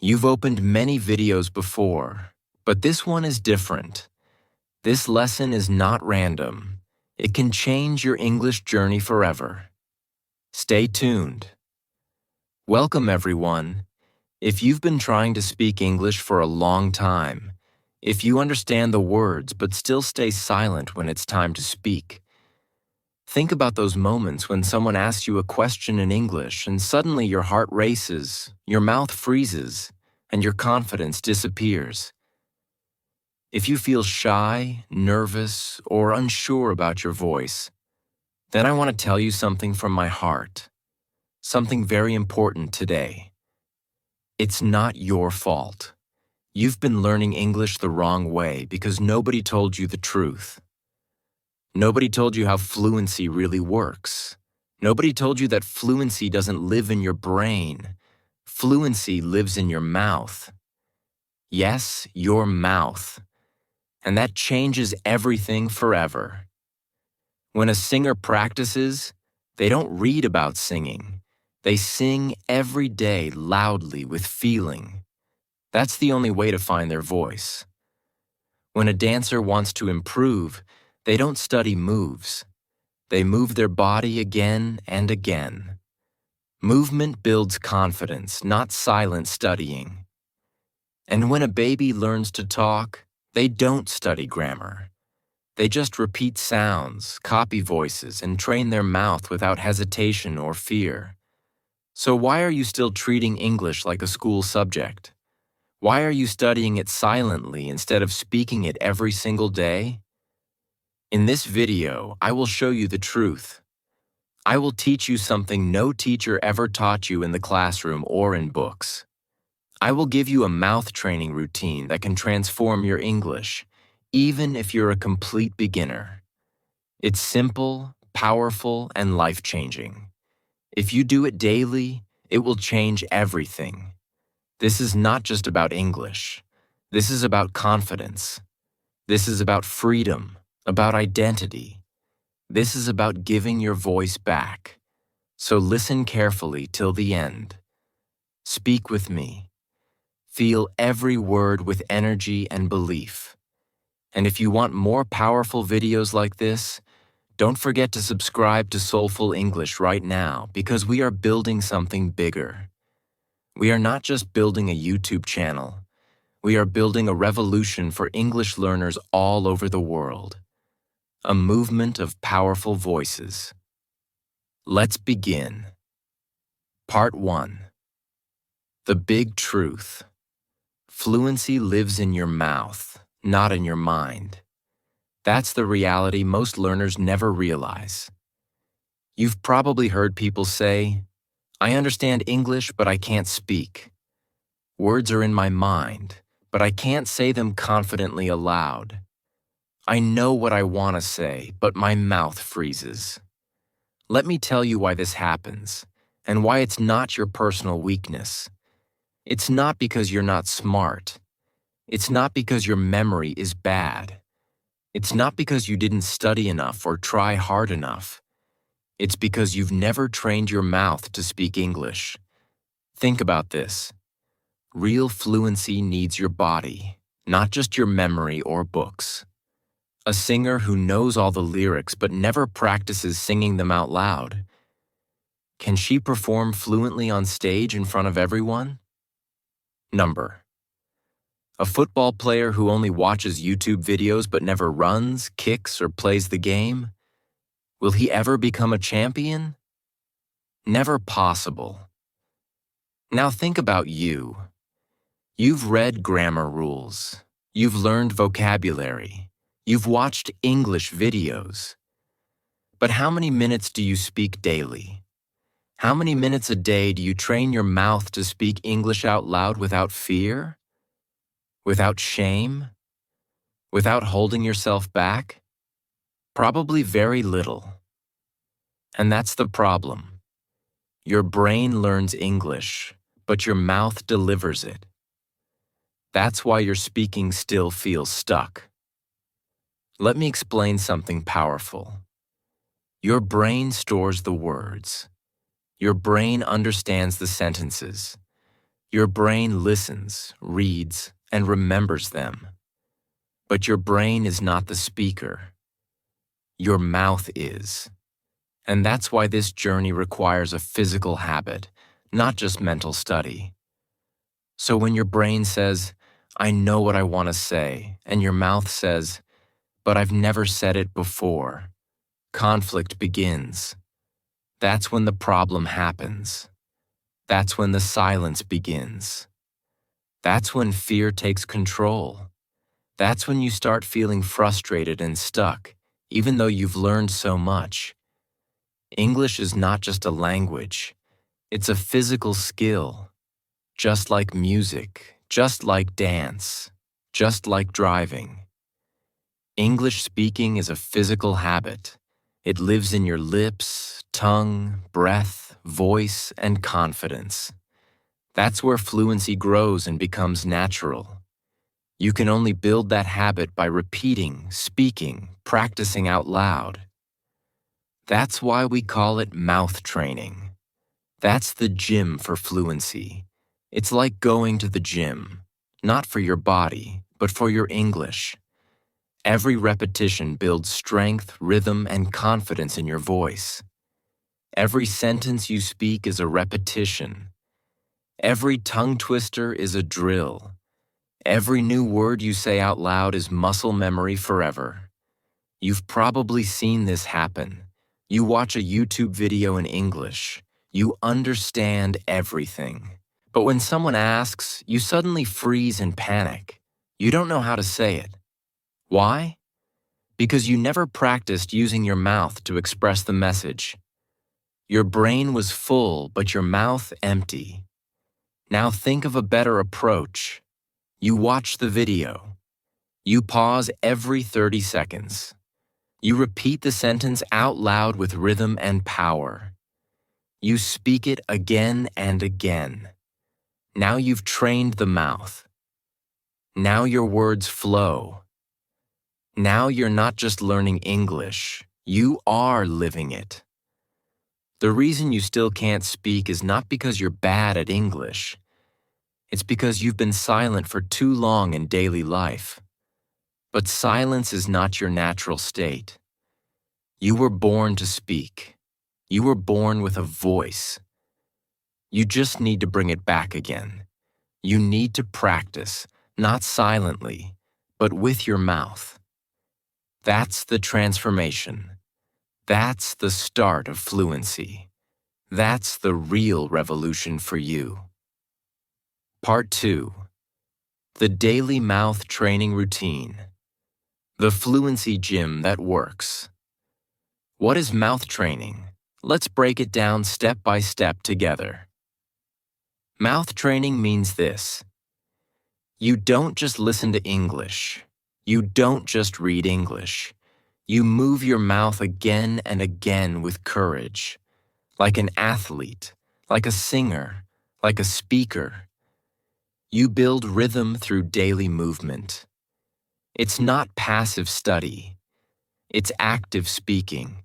You've opened many videos before, but this one is different. This lesson is not random. It can change your English journey forever. Stay tuned. Welcome, everyone. If you've been trying to speak English for a long time, if you understand the words but still stay silent when it's time to speak, think about those moments when someone asks you a question in English and suddenly your heart races, your mouth freezes, and your confidence disappears. If you feel shy, nervous, or unsure about your voice, then I want to tell you something from my heart, something very important today. It's not your fault. You've been learning English the wrong way because nobody told you the truth. Nobody told you how fluency really works. Nobody told you that fluency doesn't live in your brain. Fluency lives in your mouth. Yes, your mouth. And that changes everything forever. When a singer practices, they don't read about singing. They sing every day loudly with feeling. That's the only way to find their voice. When a dancer wants to improve, they don't study moves. They move their body again and again. Movement builds confidence, not silent studying. And when a baby learns to talk, they don't study grammar. They just repeat sounds, copy voices, and train their mouth without hesitation or fear. So why are you still treating English like a school subject? Why are you studying it silently instead of speaking it every single day? In this video, I will show you the truth. I will teach you something no teacher ever taught you in the classroom or in books. I will give you a mouth training routine that can transform your English, even if you're a complete beginner. It's simple, powerful, and life-changing. If you do it daily, it will change everything. This is not just about English. This is about confidence. This is about freedom, about identity. This is about giving your voice back. So listen carefully till the end. Speak with me. Feel every word with energy and belief. And if you want more powerful videos like this, don't forget to subscribe to Soulful English right now because we are building something bigger. We are not just building a YouTube channel. We are building a revolution for English learners all over the world. A movement of powerful voices. Let's begin. Part 1. The big truth. Fluency lives in your mouth, not in your mind. That's the reality most learners never realize. You've probably heard people say, "I understand English, but I can't speak. Words are in my mind, but I can't say them confidently aloud. I know what I want to say, but my mouth freezes." Let me tell you why this happens, and why it's not your personal weakness. It's not because you're not smart. It's not because your memory is bad. It's not because you didn't study enough or try hard enough. It's because you've never trained your mouth to speak English. Think about this. Real fluency needs your body, not just your memory or books. A singer who knows all the lyrics but never practices singing them out loud. Can she perform fluently on stage in front of everyone? Number. A football player who only watches YouTube videos but never runs, kicks, or plays the game? Will he ever become a champion? Never possible. Now think about you. You've read grammar rules. You've learned vocabulary. You've watched English videos. But how many minutes do you speak daily? How many minutes a day do you train your mouth to speak English out loud without fear? Without shame? Without holding yourself back? Probably very little. And that's the problem. Your brain learns English, but your mouth delivers it. That's why your speaking still feels stuck. Let me explain something powerful. Your brain stores the words. Your brain understands the sentences. Your brain listens, reads, and remembers them. But your brain is not the speaker. Your mouth is. And that's why this journey requires a physical habit, not just mental study. So when your brain says, I know what I want to say, and your mouth says, but I've never said it before, conflict begins. That's when the problem happens. That's when the silence begins. That's when fear takes control. That's when you start feeling frustrated and stuck, even though you've learned so much. English is not just a language. It's a physical skill. Just like music, just like dance, just like driving. English speaking is a physical habit. It lives in your lips, tongue, breath, voice, and confidence. That's where fluency grows and becomes natural. You can only build that habit by repeating, speaking, practicing out loud. That's why we call it mouth training. That's the gym for fluency. It's like going to the gym, not for your body, but for your English. Every repetition builds strength, rhythm, and confidence in your voice. Every sentence you speak is a repetition. Every tongue twister is a drill. Every new word you say out loud is muscle memory forever. You've probably seen this happen. You watch a YouTube video in English. You understand everything. But when someone asks, you suddenly freeze and panic. You don't know how to say it. Why? Because you never practiced using your mouth to express the message. Your brain was full, but your mouth empty. Now think of a better approach. You watch the video. You pause every 30 seconds. You repeat the sentence out loud with rhythm and power. You speak it again and again. Now you've trained the mouth. Now your words flow. Now you're not just learning English, you are living it. The reason you still can't speak is not because you're bad at English. It's because you've been silent for too long in daily life. But silence is not your natural state. You were born to speak. You were born with a voice. You just need to bring it back again. You need to practice, not silently, but with your mouth. That's the transformation. That's the start of fluency. That's the real revolution for you. Part 2. The daily mouth training routine. The fluency gym that works. What is mouth training? Let's break it down step by step together. Mouth training means this. You don't just listen to English. You don't just read English. You move your mouth again and again with courage, like an athlete, like a singer, like a speaker. You build rhythm through daily movement. It's not passive study. It's active speaking.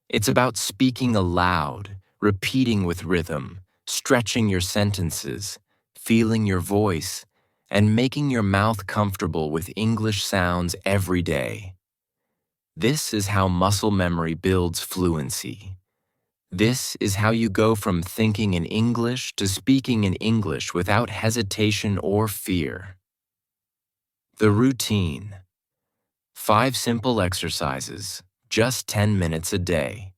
It's about speaking aloud, repeating with rhythm, stretching your sentences, feeling your voice, and making your mouth comfortable with English sounds every day. This is how muscle memory builds fluency. This is how you go from thinking in English to speaking in English without hesitation or fear. The routine. 5 simple exercises, just 10 minutes a day.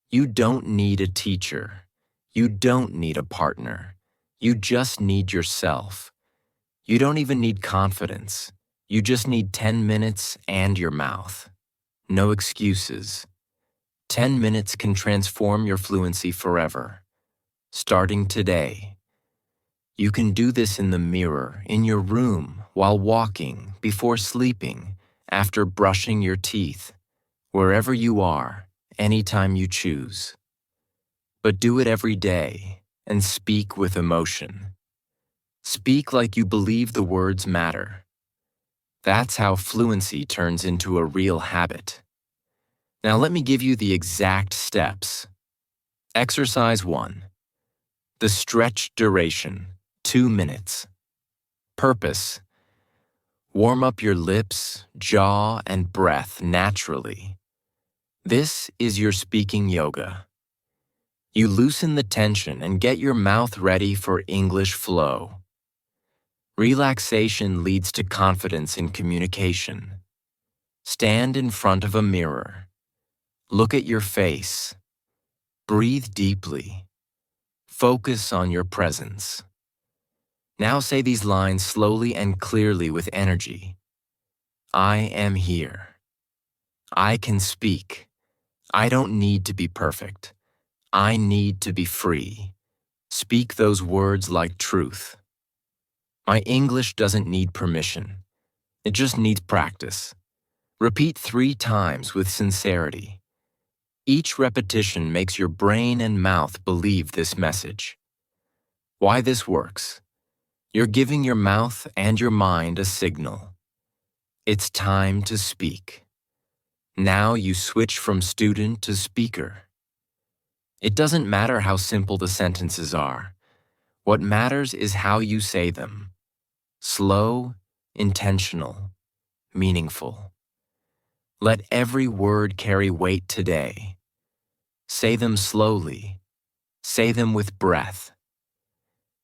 You don't need a teacher. You don't need a partner. You just need yourself. You don't even need confidence. You just need 10 minutes and your mouth. No excuses. 10 minutes can transform your fluency forever. Starting today. You can do this in the mirror, in your room, while walking, before sleeping, after brushing your teeth, wherever you are, anytime you choose. But do it every day and speak with emotion. Speak like you believe the words matter. That's how fluency turns into a real habit. Now let me give you the exact steps. Exercise 1. The stretch duration. 2 minutes. Purpose: warm up your lips, jaw, and breath naturally. This is your speaking yoga. You loosen the tension and get your mouth ready for English flow. Relaxation leads to confidence in communication. Stand in front of a mirror. Look at your face. Breathe deeply. Focus on your presence. Now say these lines slowly and clearly with energy. I am here. I can speak. I don't need to be perfect. I need to be free. Speak those words like truth. My English doesn't need permission. It just needs practice. Repeat 3 times with sincerity. Each repetition makes your brain and mouth believe this message. Why this works? You're giving your mouth and your mind a signal. It's time to speak. Now you switch from student to speaker. It doesn't matter how simple the sentences are. What matters is how you say them. Slow, intentional, meaningful. Let every word carry weight today. Say them slowly. Say them with breath.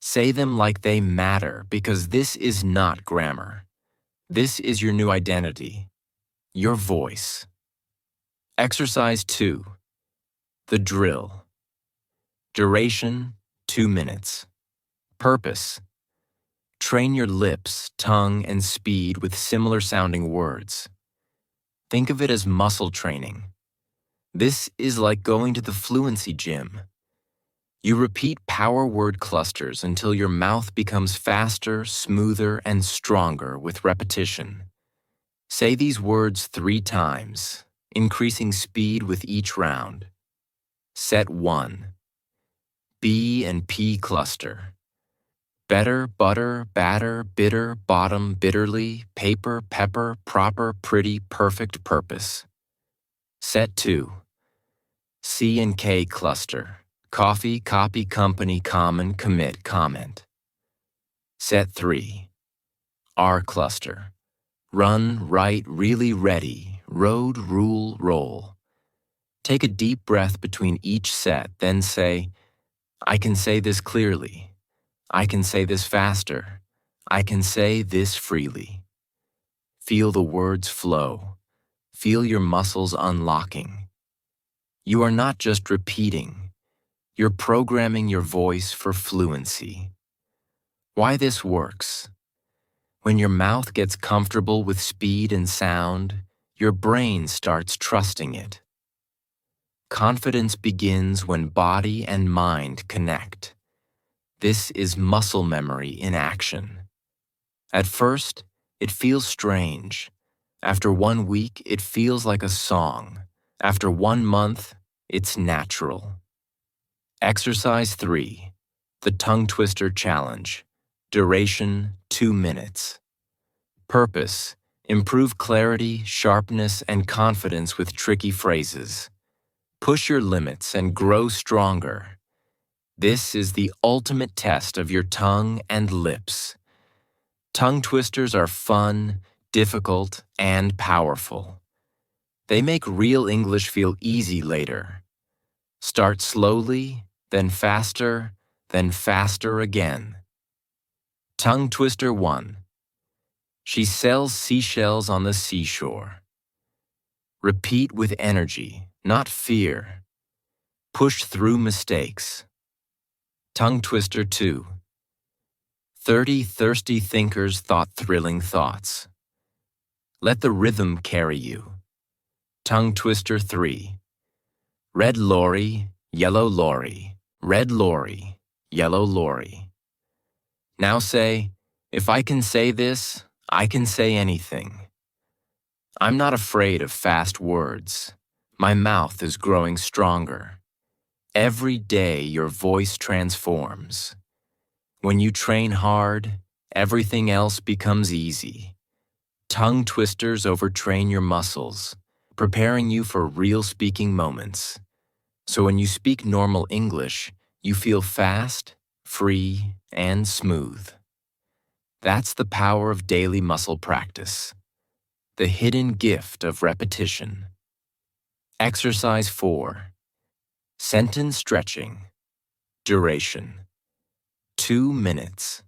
Say them like they matter, because this is not grammar. This is your new identity, your voice. Exercise 2. The drill. Duration, 2 minutes. Purpose: train your lips, tongue, and speed with similar sounding words. Think of it as muscle training. This is like going to the Fluency gym. You repeat power word clusters until your mouth becomes faster, smoother, and stronger with repetition. Say these words 3 times, increasing speed with each round. Set 1. B and P cluster. Better, butter, batter, bitter, bottom, bitterly, paper, pepper, proper, pretty, perfect, purpose. Set 2. C and K cluster. Coffee, copy, company, common, commit, comment. Set 3. R cluster. Run, write, really, ready, road, rule, roll. Take a deep breath between each set, then say, I can say this clearly. I can say this faster. I can say this freely. Feel the words flow. Feel your muscles unlocking. You are not just repeating. You're programming your voice for fluency. Why this works? When your mouth gets comfortable with speed and sound, your brain starts trusting it. Confidence begins when body and mind connect. This is muscle memory in action. At first, it feels strange. After 1 week, it feels like a song. After 1 month, it's natural. Exercise 3. The Tongue Twister Challenge. Duration, 2 minutes. Purpose: improve clarity, sharpness, and confidence with tricky phrases. Push your limits and grow stronger. This is the ultimate test of your tongue and lips. Tongue twisters are fun, difficult, and powerful. They make real English feel easy later. Start slowly, then faster again. Tongue twister 1. She sells seashells on the seashore. Repeat with energy, not fear. Push through mistakes. Tongue twister 2. 30 thirsty thinkers thought thrilling thoughts. Let the rhythm carry you. Tongue twister 3. Red lorry, yellow lorry, red lorry, yellow lorry. Now say, if I can say this, I can say anything. I'm not afraid of fast words. My mouth is growing stronger. Every day your voice transforms. When you train hard, everything else becomes easy. Tongue twisters overtrain your muscles, preparing you for real speaking moments. So when you speak normal English, you feel fast, free, and smooth. That's the power of daily muscle practice, the hidden gift of repetition. Exercise 4. Sentence stretching. Duration: 2 minutes.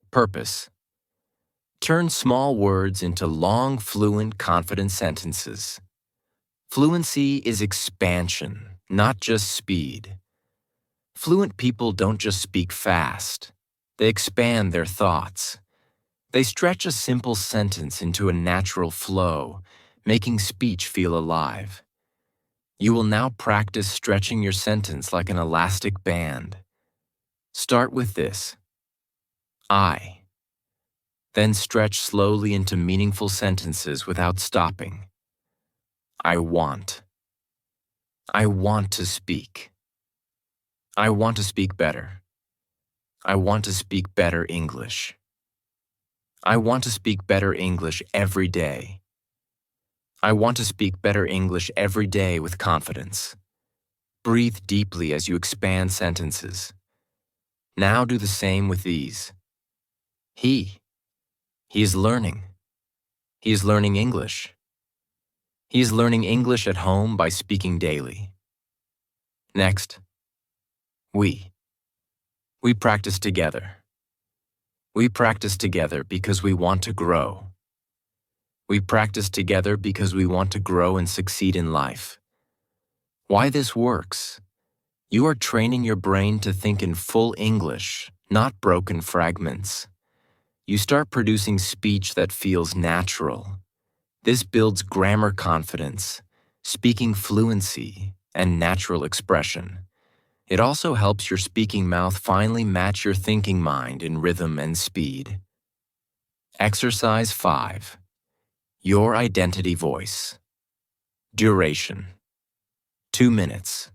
Purpose: turn small words into long, fluent, confident sentences. Fluency is expansion, not just speed. Fluent people don't just speak fast. They expand their thoughts. They stretch a simple sentence into a natural flow, making speech feel alive. You will now practice stretching your sentence like an elastic band. Start with this: I. Then stretch slowly into meaningful sentences without stopping. I want. I want to speak. I want to speak better. I want to speak better English. I want to speak better English every day. I want to speak better English every day with confidence. Breathe deeply as you expand sentences. Now do the same with these. He. He is learning. He is learning English. He is learning English at home by speaking daily. Next, we. We practice together. We practice together because we want to grow. We practice together because we want to grow and succeed in life. Why this works? You are training your brain to think in full English, not broken fragments. You start producing speech that feels natural. This builds grammar confidence, speaking fluency, and natural expression. It also helps your speaking mouth finally match your thinking mind in rhythm and speed. Exercise 5. Your identity voice. Duration: 2 minutes.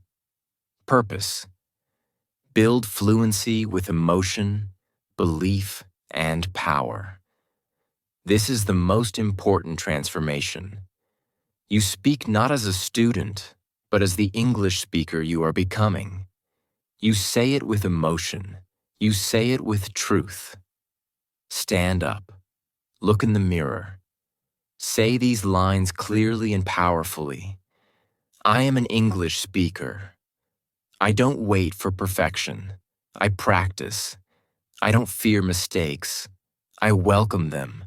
Purpose: build fluency with emotion, belief, and power. This is the most important transformation. You speak not as a student, but as the English speaker you are becoming. You say it with emotion. You say it with truth. Stand up. Look in the mirror. Say these lines clearly and powerfully. I am an English speaker. I don't wait for perfection. I practice. I don't fear mistakes. I welcome them.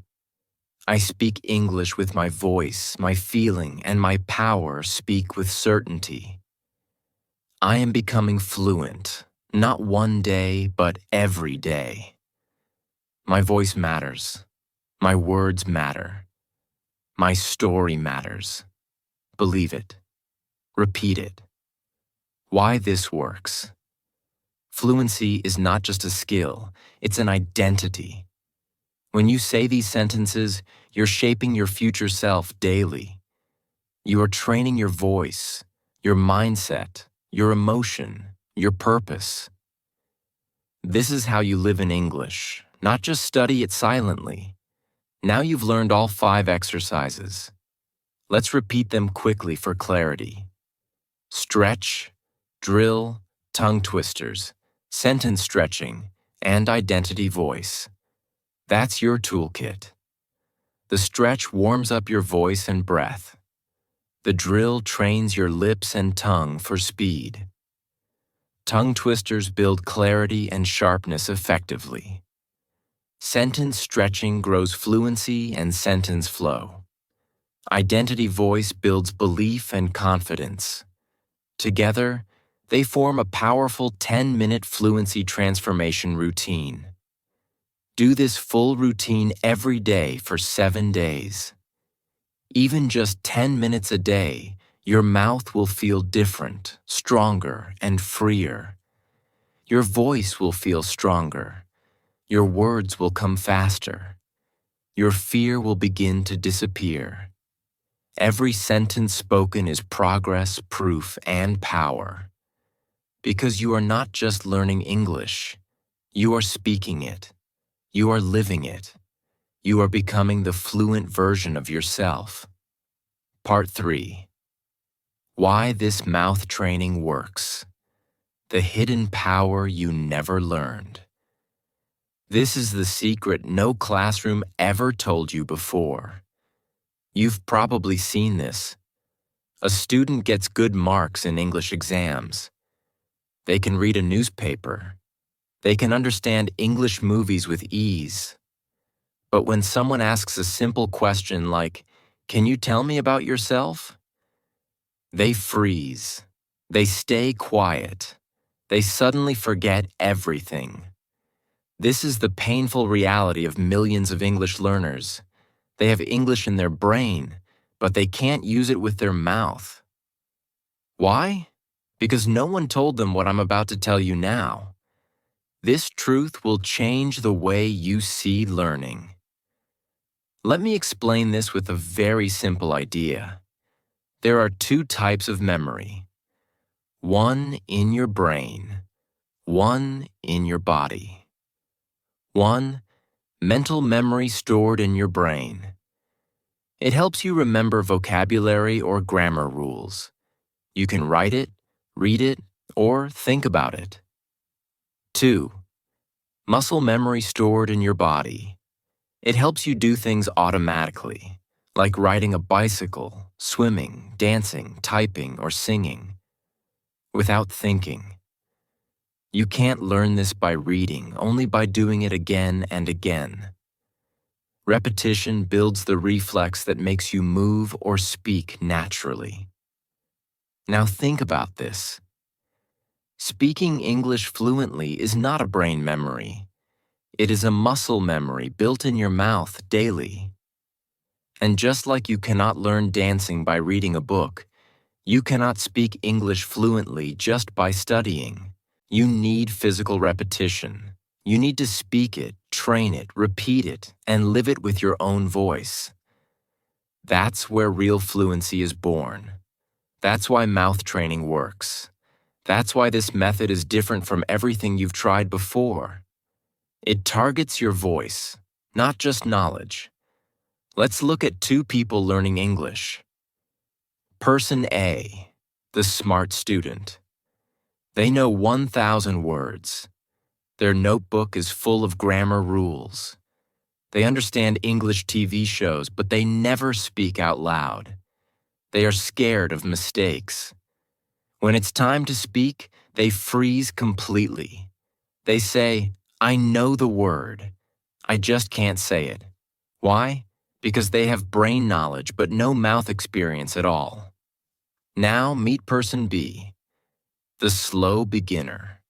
I speak English with my voice, my feeling, and my power speak with certainty. I am becoming fluent, not one day, but every day. My voice matters. My words matter. My story matters. Believe it. Repeat it. Why this works? Fluency is not just a skill, it's an identity. When you say these sentences, you're shaping your future self daily. You are training your voice, your mindset, your emotion, your purpose. This is how you live in English, not just study it silently. Now you've learned all 5 exercises. Let's repeat them quickly for clarity. Stretch, drill, tongue twisters, sentence stretching, and identity voice. That's your toolkit. The stretch warms up your voice and breath. The drill trains your lips and tongue for speed. Tongue twisters build clarity and sharpness effectively. Sentence stretching grows fluency and sentence flow. Identity voice builds belief and confidence. Together, they form a powerful 10-minute fluency transformation routine. Do this full routine every day for 7 days. Even just 10 minutes a day, your mouth will feel different, stronger, and freer. Your voice will feel stronger. Your words will come faster. Your fear will begin to disappear. Every sentence spoken is progress, proof, and power. Because you are not just learning English, you are speaking it. You are living it. You are becoming the fluent version of yourself. Part 3. Why this mouth training works. The hidden power you never learned. This is the secret no classroom ever told you before. You've probably seen this. A student gets good marks in English exams. They can read a newspaper. They can understand English movies with ease. But when someone asks a simple question like, "Can you tell me about yourself?" they freeze. They stay quiet. They suddenly forget everything. This is the painful reality of millions of English learners. They have English in their brain, but they can't use it with their mouth. Why? Because no one told them what I'm about to tell you now. This truth will change the way you see learning. Let me explain this with a very simple idea. There are two types of memory. One in your brain, one in your body. One, mental memory stored in your brain. It helps you remember vocabulary or grammar rules. You can write it, read it, or think about it. 2. Muscle memory stored in your body. It helps you do things automatically, like riding a bicycle, swimming, dancing, typing, or singing, without thinking. You can't learn this by reading, only by doing it again and again. Repetition builds the reflex that makes you move or speak naturally. Now think about this. Speaking English fluently is not a brain memory. It is a muscle memory built in your mouth daily. And just like you cannot learn dancing by reading a book, you cannot speak English fluently just by studying. You need physical repetition. You need to speak it, train it, repeat it, and live it with your own voice. That's where real fluency is born. That's why mouth training works. That's why this method is different from everything you've tried before. It targets your voice, not just knowledge. Let's look at two people learning English. Person A, the smart student. They know 1,000 words. Their notebook is full of grammar rules. They understand English TV shows, but they never speak out loud. They are scared of mistakes. When it's time to speak, they freeze completely. They say, "I know the word. I just can't say it." Why? Because they have brain knowledge but no mouth experience at all. Now meet person B, the slow beginner.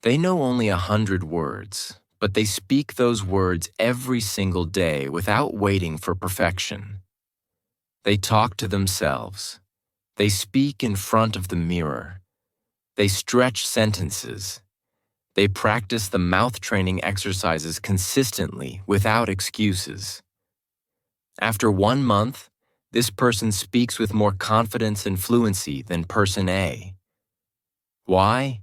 They know only 100 words, but they speak those words every single day without waiting for perfection. They talk to themselves. They speak in front of the mirror. They stretch sentences. They practice the mouth training exercises consistently without excuses. After 1 month, this person speaks with more confidence and fluency than person A. Why?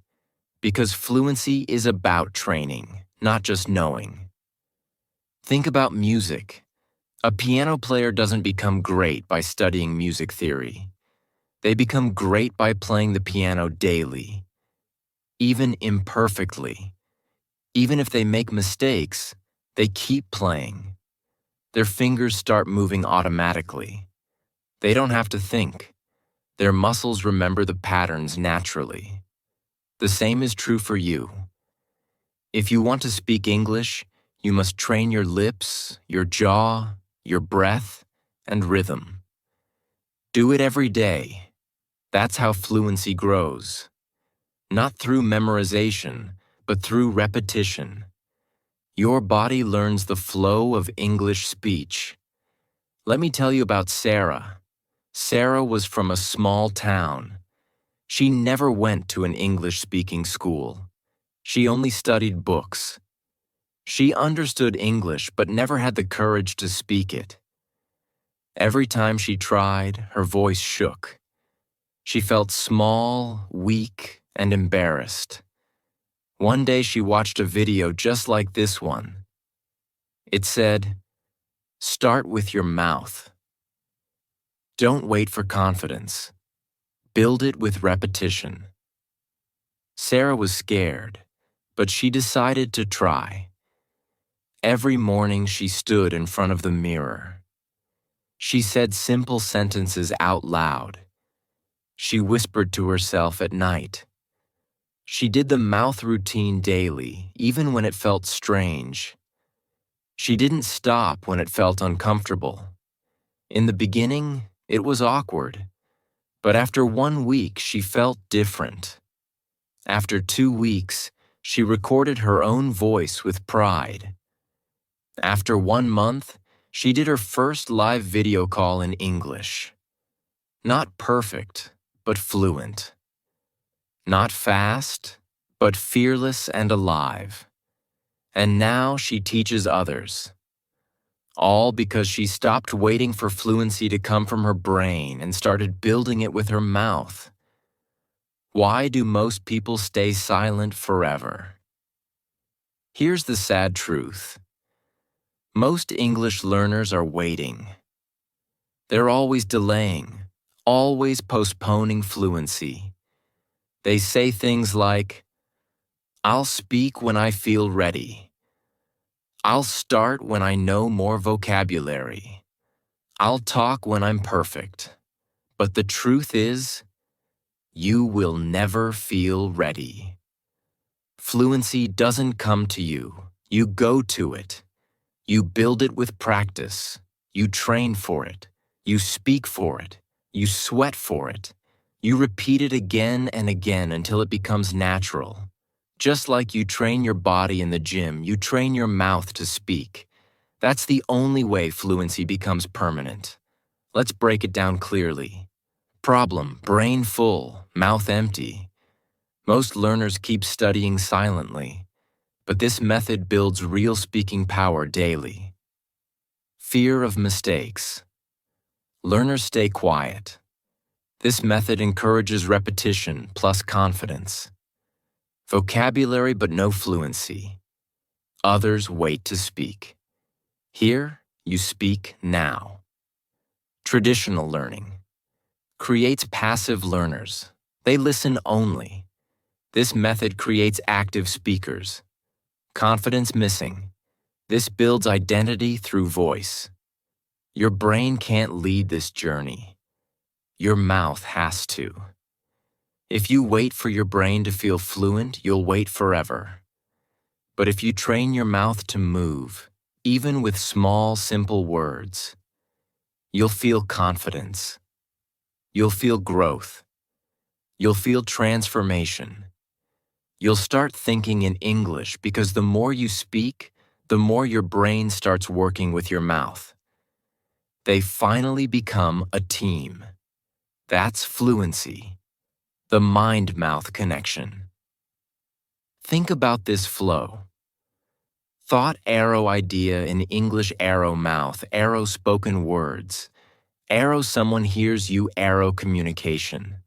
Because fluency is about training, not just knowing. Think about music. A piano player doesn't become great by studying music theory. They become great by playing the piano daily, even imperfectly. Even if they make mistakes, they keep playing. Their fingers start moving automatically. They don't have to think. Their muscles remember the patterns naturally. The same is true for you. If you want to speak English, you must train your lips, your jaw, your breath, and rhythm. Do it every day. That's how fluency grows. Not through memorization, but through repetition. Your body learns the flow of English speech. Let me tell you about Sarah. Sarah was from a small town. She never went to an English-speaking school. She only studied books. She understood English but never had the courage to speak it. Every time she tried, her voice shook. She felt small, weak, and embarrassed. One day she watched a video just like this one. It said, "Start with your mouth. Don't wait for confidence. Build it with repetition." Sarah was scared, but she decided to try. Every morning she stood in front of the mirror. She said simple sentences out loud. She whispered to herself at night. She did the mouth routine daily, even when it felt strange. She didn't stop when it felt uncomfortable. In the beginning, it was awkward, but after 1 week, she felt different. After 2 weeks, she recorded her own voice with pride. After 1 month, she did her first live video call in English. Not perfect, but fluent. Not fast, but fearless and alive. And now she teaches others. All because she stopped waiting for fluency to come from her brain and started building it with her mouth. Why do most people stay silent forever? Here's the sad truth. Most English learners are waiting. They're always delaying, always postponing fluency. They say things like, "I'll speak when I feel ready. I'll start when I know more vocabulary. I'll talk when I'm perfect." But the truth is, you will never feel ready. Fluency doesn't come to you. You go to it. You build it with practice. You train for it. You speak for it. You sweat for it. You repeat it again and again until it becomes natural. Just like you train your body in the gym, you train your mouth to speak. That's the only way fluency becomes permanent. Let's break it down clearly. Problem: brain full, mouth empty. Most learners keep studying silently, but this method builds real speaking power daily. Fear of mistakes. Learners stay quiet. This method encourages repetition plus confidence. Vocabulary but no fluency. Others wait to speak. Here, you speak now. Traditional learning creates passive learners. They listen only. This method creates active speakers. Confidence missing. This builds identity through voice. Your brain can't lead this journey. Your mouth has to. If you wait for your brain to feel fluent, you'll wait forever. But if you train your mouth to move, even with small, simple words, you'll feel confidence. You'll feel growth. You'll feel transformation. You'll start thinking in English because the more you speak, the more your brain starts working with your mouth. They finally become a team. That's fluency, the mind-mouth connection. Think about this flow. Thought arrow idea in English arrow mouth, arrow spoken words. Arrow someone hears you, arrow communication.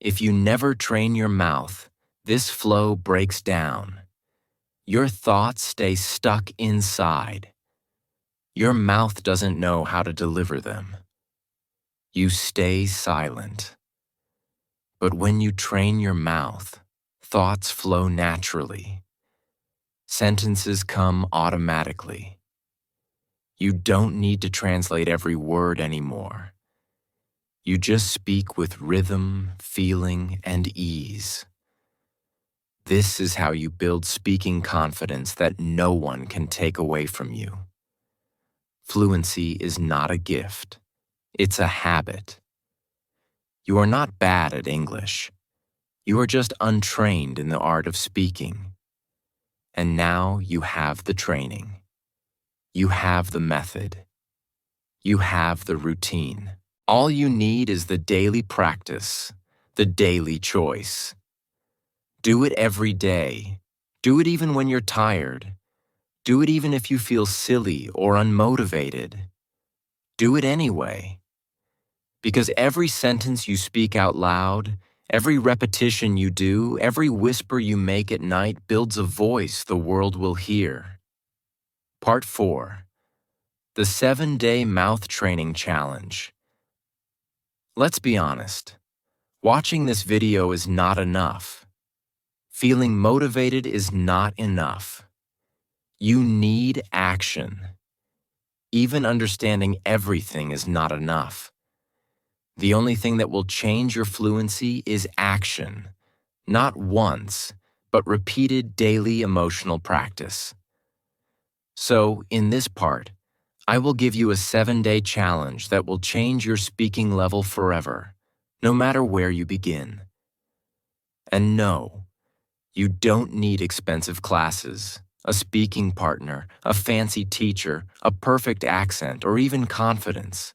If you never train your mouth, this flow breaks down. Your thoughts stay stuck inside. Your mouth doesn't know how to deliver them. You stay silent. But when you train your mouth, thoughts flow naturally. Sentences come automatically. You don't need to translate every word anymore. You just speak with rhythm, feeling, and ease. This is how you build speaking confidence that no one can take away from you. Fluency is not a gift. It's a habit. You are not bad at English. You are just untrained in the art of speaking. And now you have the training. You have the method. You have the routine. All you need is the daily practice, the daily choice. Do it every day. Do it even when you're tired. Do it even if you feel silly or unmotivated. Do it anyway. Because every sentence you speak out loud, every repetition you do, every whisper you make at night builds a voice the world will hear. Part 4. The 7-Day Mouth Training Challenge. Let's be honest. Watching this video is not enough. Feeling motivated is not enough. You need action. Even understanding everything is not enough. The only thing that will change your fluency is action, not once, but repeated daily emotional practice. So, in this part, I will give you a 7-day challenge that will change your speaking level forever, no matter where you begin. And no, you don't need expensive classes, a speaking partner, a fancy teacher, a perfect accent, or even confidence.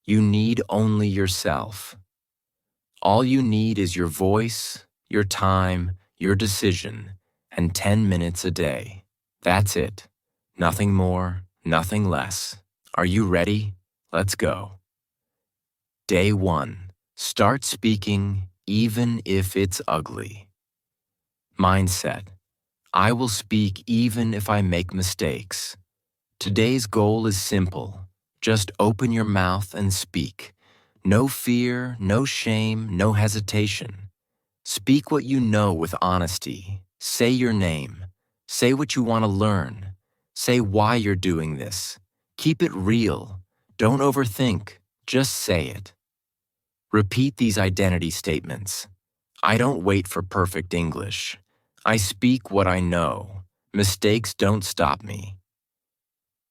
You need only yourself. All you need is your voice, your time, your decision, and 10 minutes a day. That's it. Nothing more, nothing less. Are you ready? Let's go. Day 1. Start speaking even if it's ugly. Mindset. I will speak even if I make mistakes. Today's goal is simple. Just open your mouth and speak. No fear, no shame, no hesitation. Speak what you know with honesty. Say your name. Say what you want to learn. Say why you're doing this. Keep it real. Don't overthink. Just say it. Repeat these identity statements. I don't wait for perfect English. I speak what I know. Mistakes don't stop me.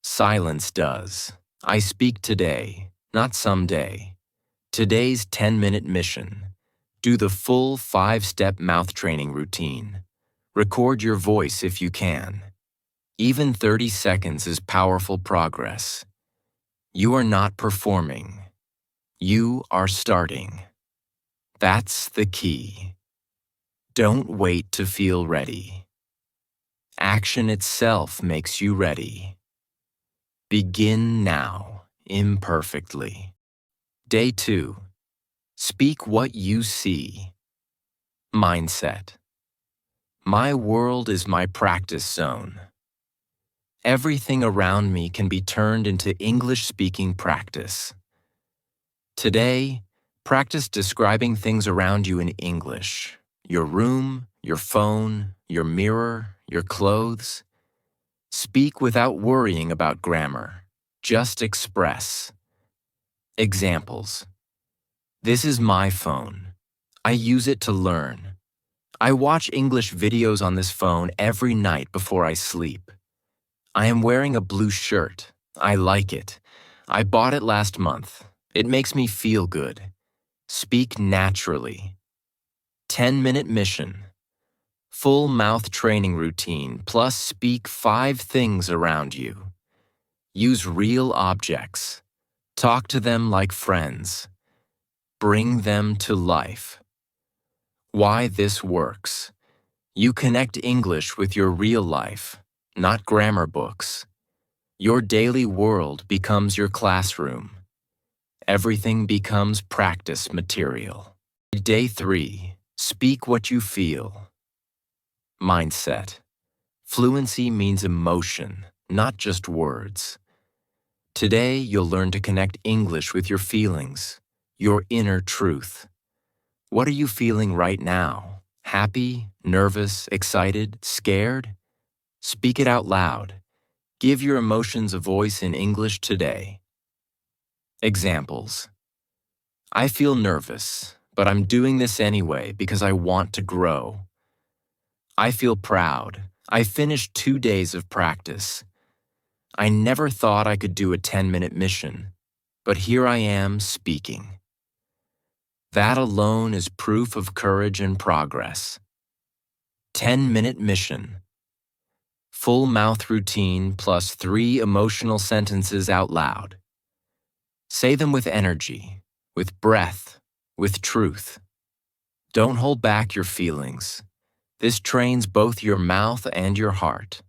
Silence does. I speak today, not someday. Today's 10-minute mission. Do the full 5-step mouth training routine. Record your voice if you can. Even 30 seconds is powerful progress. You are not performing. You are starting. That's the key. Don't wait to feel ready. Action itself makes you ready. Begin now, imperfectly. Day 2. Speak what you see. Mindset. My world is my practice zone. Everything around me can be turned into English-speaking practice. Today, practice describing things around you in English. Your room, your phone, your mirror, your clothes. Speak without worrying about grammar. Just express. Examples. This is my phone. I use it to learn. I watch English videos on this phone every night before I sleep. I am wearing a blue shirt. I like it. I bought it last month. It makes me feel good. Speak naturally. 10-minute mission. Full mouth training routine plus speak 5 things around you. Use real objects. Talk to them like friends. Bring them to life. Why this works. You connect English with your real life, not grammar books. Your daily world becomes your classroom. Everything becomes practice material. Day 3. Speak what you feel. Mindset. Fluency means emotion, not just words. Today, you'll learn to connect English with your feelings, your inner truth. What are you feeling right now? Happy, nervous, excited, scared? Speak it out loud. Give your emotions a voice in English today. Examples. I feel nervous, but I'm doing this anyway because I want to grow. I feel proud. I finished 2 days of practice. I never thought I could do a 10-minute mission, but here I am speaking. That alone is proof of courage and progress. 10-minute mission. Full mouth routine plus 3 emotional sentences out loud. Say them with energy, with breath, with truth. Don't hold back your feelings. This trains both your mouth and your heart.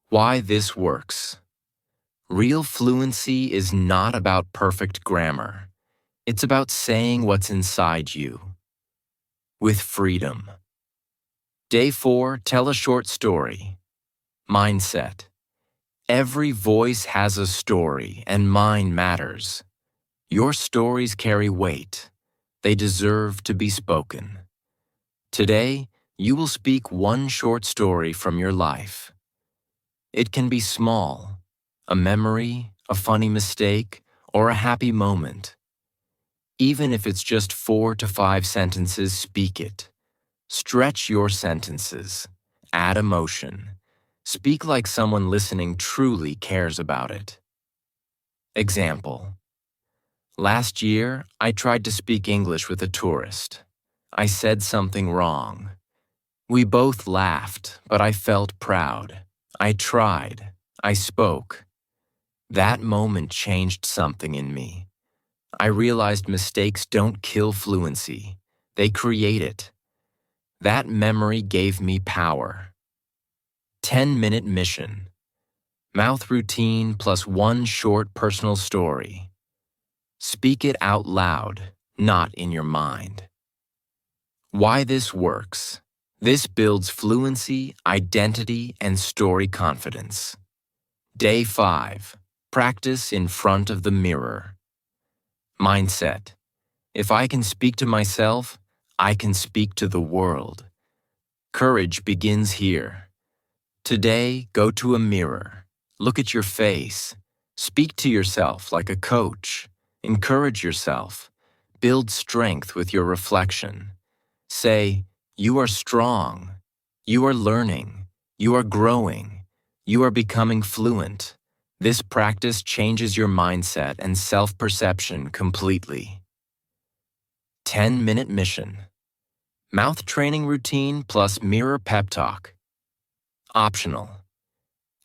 Why this works. Real fluency is not about perfect grammar. It's about saying what's inside you. With freedom. Day 4, tell a short story. Mindset. Every voice has a story, and mine matters. Your stories carry weight. They deserve to be spoken. Today, you will speak one short story from your life. It can be small, a memory, a funny mistake, or a happy moment. Even if it's just 4 to 5 sentences, speak it. Stretch your sentences. Add emotion. Speak like someone listening truly cares about it. Example: last year, I tried to speak English with a tourist. I said something wrong. We both laughed, but I felt proud. I tried. I spoke. That moment changed something in me. I realized mistakes don't kill fluency. They create it. That memory gave me power. 10-minute mission. Mouth routine plus 1 short personal story. Speak it out loud, not in your mind. Why this works. This builds fluency, identity, and story confidence. Day 5. Practice in front of the mirror. Mindset. If I can speak to myself, I can speak to the world. Courage begins here. Today, go to a mirror. Look at your face. Speak to yourself like a coach. Encourage yourself. Build strength with your reflection. Say, you are strong. You are learning. You are growing. You are becoming fluent. This practice changes your mindset and self-perception completely. 10-minute mission. Mouth training routine plus mirror pep talk. Optional.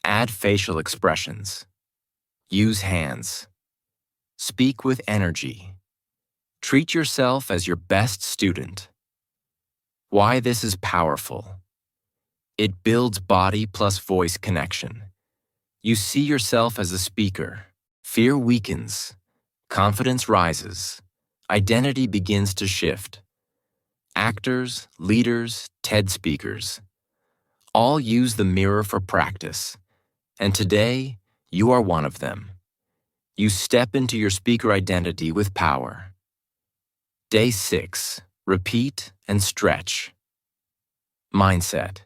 Add facial expressions. Use hands. Speak with energy. Treat yourself as your best student. Why this is powerful. It builds body plus voice connection. You see yourself as a speaker. Fear weakens. Confidence rises. Identity begins to shift. Actors, leaders, TED speakers, all use the mirror for practice. And today, you are one of them. You step into your speaker identity with power. Day 6. Repeat and stretch. Mindset.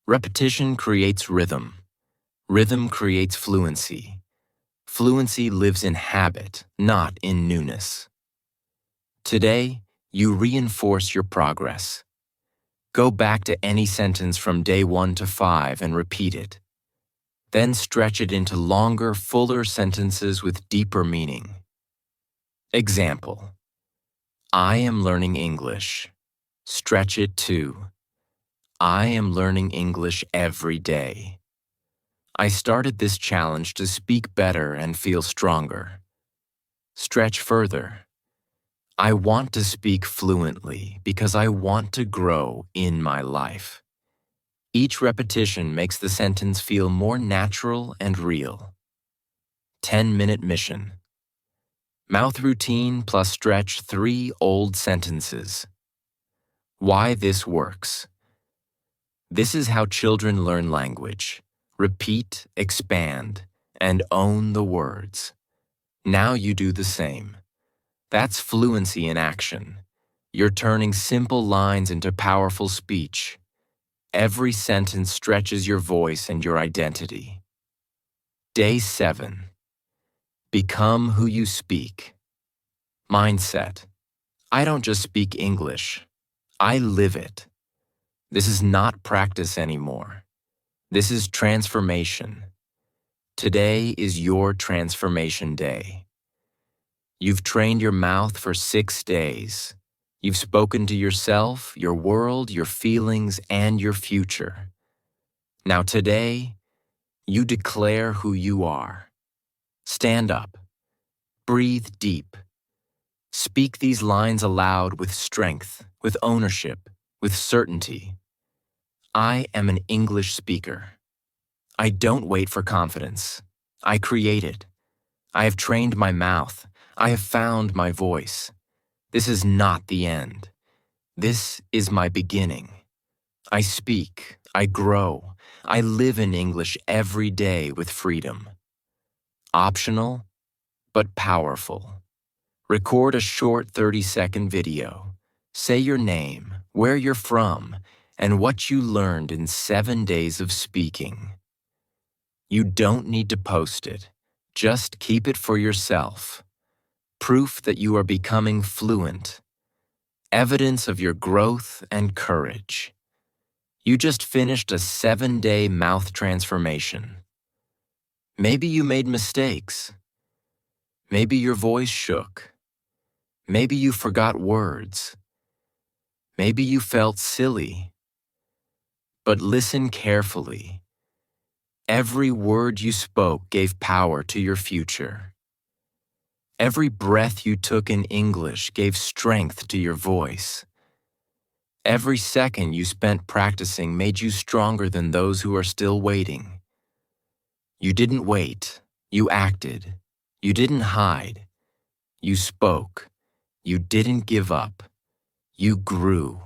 Repetition creates rhythm. Rhythm creates fluency. Fluency lives in habit, not in newness. Today, you reinforce your progress. Go back to any sentence from day 1 to 5 and repeat it. Then stretch it into longer, fuller sentences with deeper meaning. Example: I am learning English. Stretch it to, I am learning English every day. I started this challenge to speak better and feel stronger. Stretch further. I want to speak fluently because I want to grow in my life. Each repetition makes the sentence feel more natural and real. 10-minute mission. Mouth routine plus stretch 3 old sentences. Why this works. This is how children learn language. Repeat, expand, and own the words. Now you do the same. That's fluency in action. You're turning simple lines into powerful speech. Every sentence stretches your voice and your identity. Day 7. Become who you speak. Mindset. I don't just speak English. I live it. This is not practice anymore. This is transformation. Today is your transformation day. You've trained your mouth for 6 days. You've spoken to yourself, your world, your feelings, and your future. Now today, you declare who you are. Stand up. Breathe deep. Speak these lines aloud with strength, with ownership, with certainty. I am an English speaker. I don't wait for confidence. I create it. I have trained my mouth. I have found my voice. This is not the end. This is my beginning. I speak. I grow. I live in English every day with freedom. Optional, but powerful. Record a short 30-second video. Say your name, where you're from, and what you learned in 7 days of speaking. You don't need to post it. Just keep it for yourself. Proof that you are becoming fluent. Evidence of your growth and courage. You just finished a 7-day mouth transformation. Maybe you made mistakes. Maybe your voice shook. Maybe you forgot words. Maybe you felt silly. But listen carefully. Every word you spoke gave power to your future. Every breath you took in English gave strength to your voice. Every second you spent practicing made you stronger than those who are still waiting. You didn't wait. You acted. You didn't hide. You spoke. You didn't give up. You grew.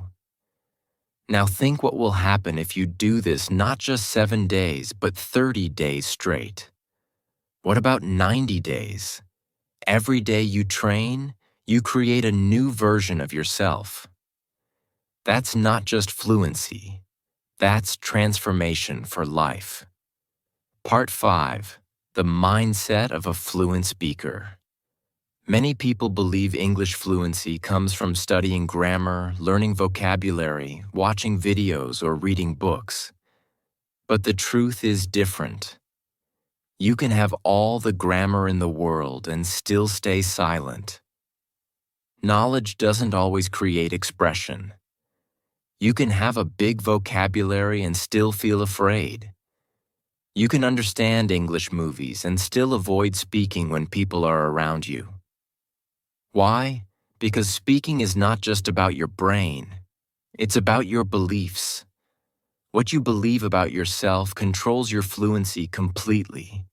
Now think what will happen if you do this not just 7 days, but 30 days straight. What about 90 days? Every day you train, you create a new version of yourself. That's not just fluency. That's transformation for life. Part 5. The mindset of a fluent speaker. Many people believe English fluency comes from studying grammar, learning vocabulary, watching videos, or reading books. But the truth is different. You can have all the grammar in the world and still stay silent. Knowledge doesn't always create expression. You can have a big vocabulary and still feel afraid. You can understand English movies and still avoid speaking when people are around you. Why? Because speaking is not just about your brain. It's about your beliefs. What you believe about yourself controls your fluency completely.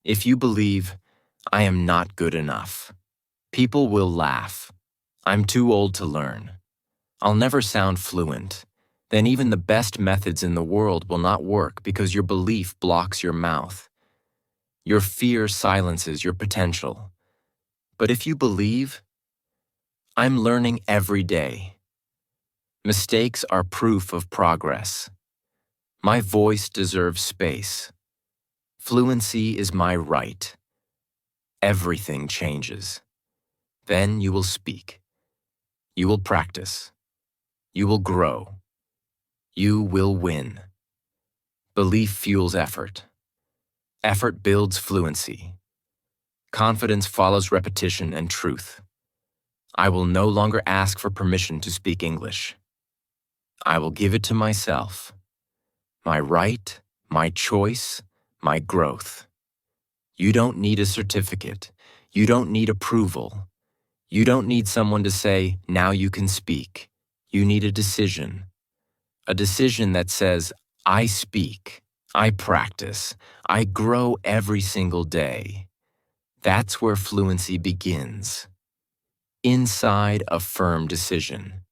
If you believe, I am not good enough, people will laugh. I'm too old to learn. I'll never sound fluent. Then even the best methods in the world will not work because your belief blocks your mouth. Your fear silences your potential. But if you believe, I'm learning every day. Mistakes are proof of progress. My voice deserves space. Fluency is my right. Everything changes. Then you will speak. You will practice. You will grow. You will win. Belief fuels effort. Effort builds fluency. Confidence follows repetition and truth. I will no longer ask for permission to speak English. I will give it to myself. My right, my choice, my growth. You don't need a certificate. You don't need approval. You don't need someone to say, now you can speak. You need a decision. A decision that says, I speak, I practice, I grow every single day. That's where fluency begins. Inside a firm decision.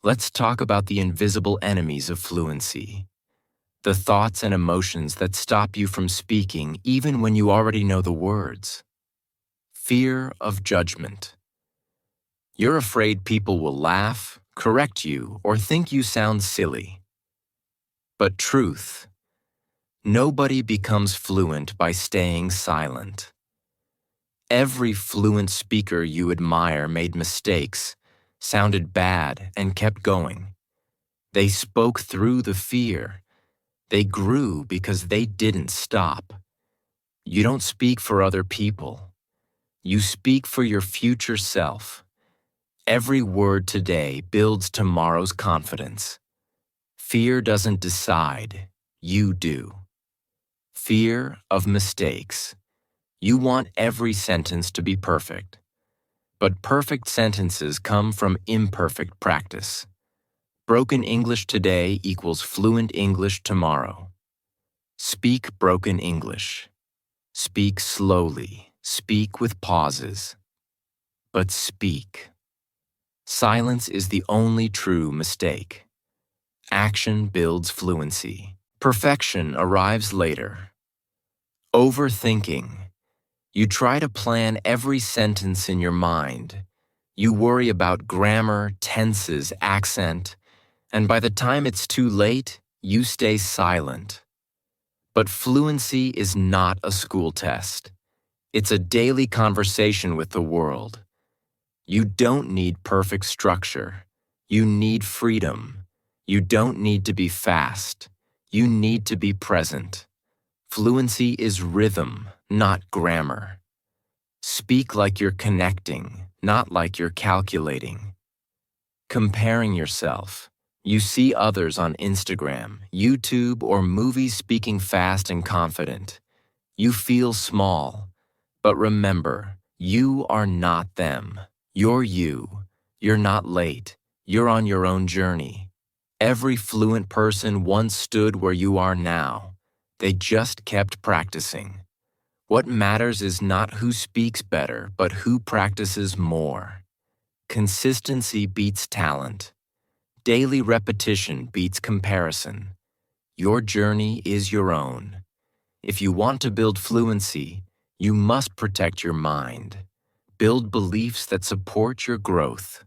Let's talk about the invisible enemies of fluency. The thoughts and emotions that stop you from speaking even when you already know the words. Fear of judgment. You're afraid people will laugh, correct you, or think you sound silly. But truth. Nobody becomes fluent by staying silent. Every fluent speaker you admire made mistakes, sounded bad, and kept going. They spoke through the fear. They grew because they didn't stop. You don't speak for other people. You speak for your future self. Every word today builds tomorrow's confidence. Fear doesn't decide. You do. Fear of mistakes. You want every sentence to be perfect. But perfect sentences come from imperfect practice. Broken English today equals fluent English tomorrow. Speak broken English. Speak slowly. Speak with pauses. But speak. Silence is the only true mistake. Action builds fluency. Perfection arrives later. Overthinking. You try to plan every sentence in your mind. You worry about grammar, tenses, accent, and by the time it's too late, you stay silent. But fluency is not a school test. It's a daily conversation with the world. You don't need perfect structure. You need freedom. You don't need to be fast. You need to be present. Fluency is rhythm, not grammar. Speak like you're connecting, not like you're calculating. Comparing yourself. You see others on Instagram, YouTube, or movies speaking fast and confident. You feel small. But remember, you are not them. You're you. You're not late. You're on your own journey. Every fluent person once stood where you are now. They just kept practicing. What matters is not who speaks better, but who practices more. Consistency beats talent. Daily repetition beats comparison. Your journey is your own. If you want to build fluency, you must protect your mind. Build beliefs that support your growth.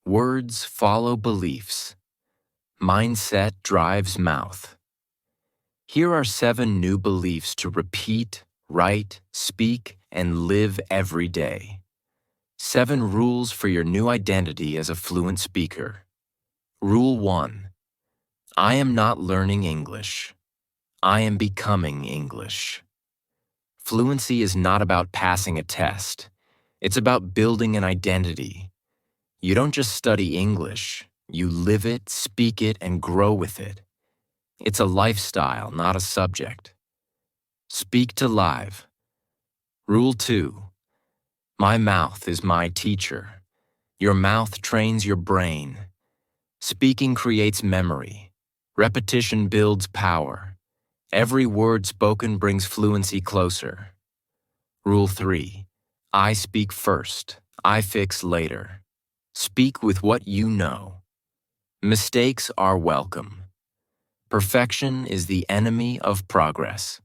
Words follow beliefs. Mindset drives mouth. Here are 7 new beliefs to repeat, write, speak, and live every day. 7 rules for your new identity as a fluent speaker. Rule 1. I am not learning English. I am becoming English. Fluency is not about passing a test. It's about building an identity. You don't just study English. You live it, speak it, and grow with it. It's a lifestyle, not a subject. Speak to live. Rule 2. My mouth is my teacher. Your mouth trains your brain. Speaking creates memory. Repetition builds power. Every word spoken brings fluency closer. Rule 3. I speak first. I fix later. Speak with what you know. Mistakes are welcome. Perfection is the enemy of progress.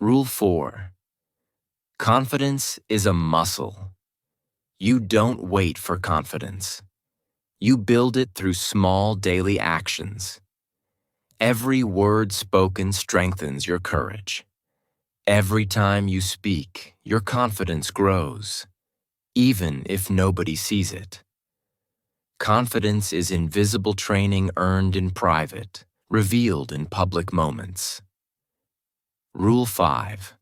Rule 4. Confidence is a muscle. You don't wait for confidence. You build it through small daily actions. Every word spoken strengthens your courage. Every time you speak, your confidence grows, even if nobody sees it. Confidence is invisible training earned in private, revealed in public moments. Rule 5.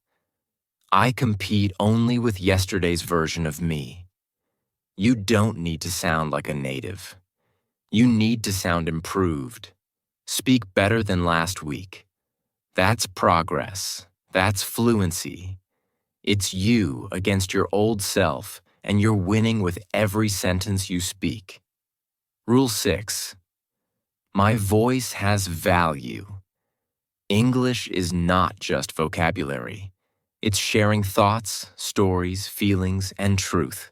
I compete only with yesterday's version of me. You don't need to sound like a native. You need to sound improved. Speak better than last week. That's progress. That's fluency. It's you against your old self, and you're winning with every sentence you speak. Rule 6. My voice has value. English is not just vocabulary. It's sharing thoughts, stories, feelings, and truth.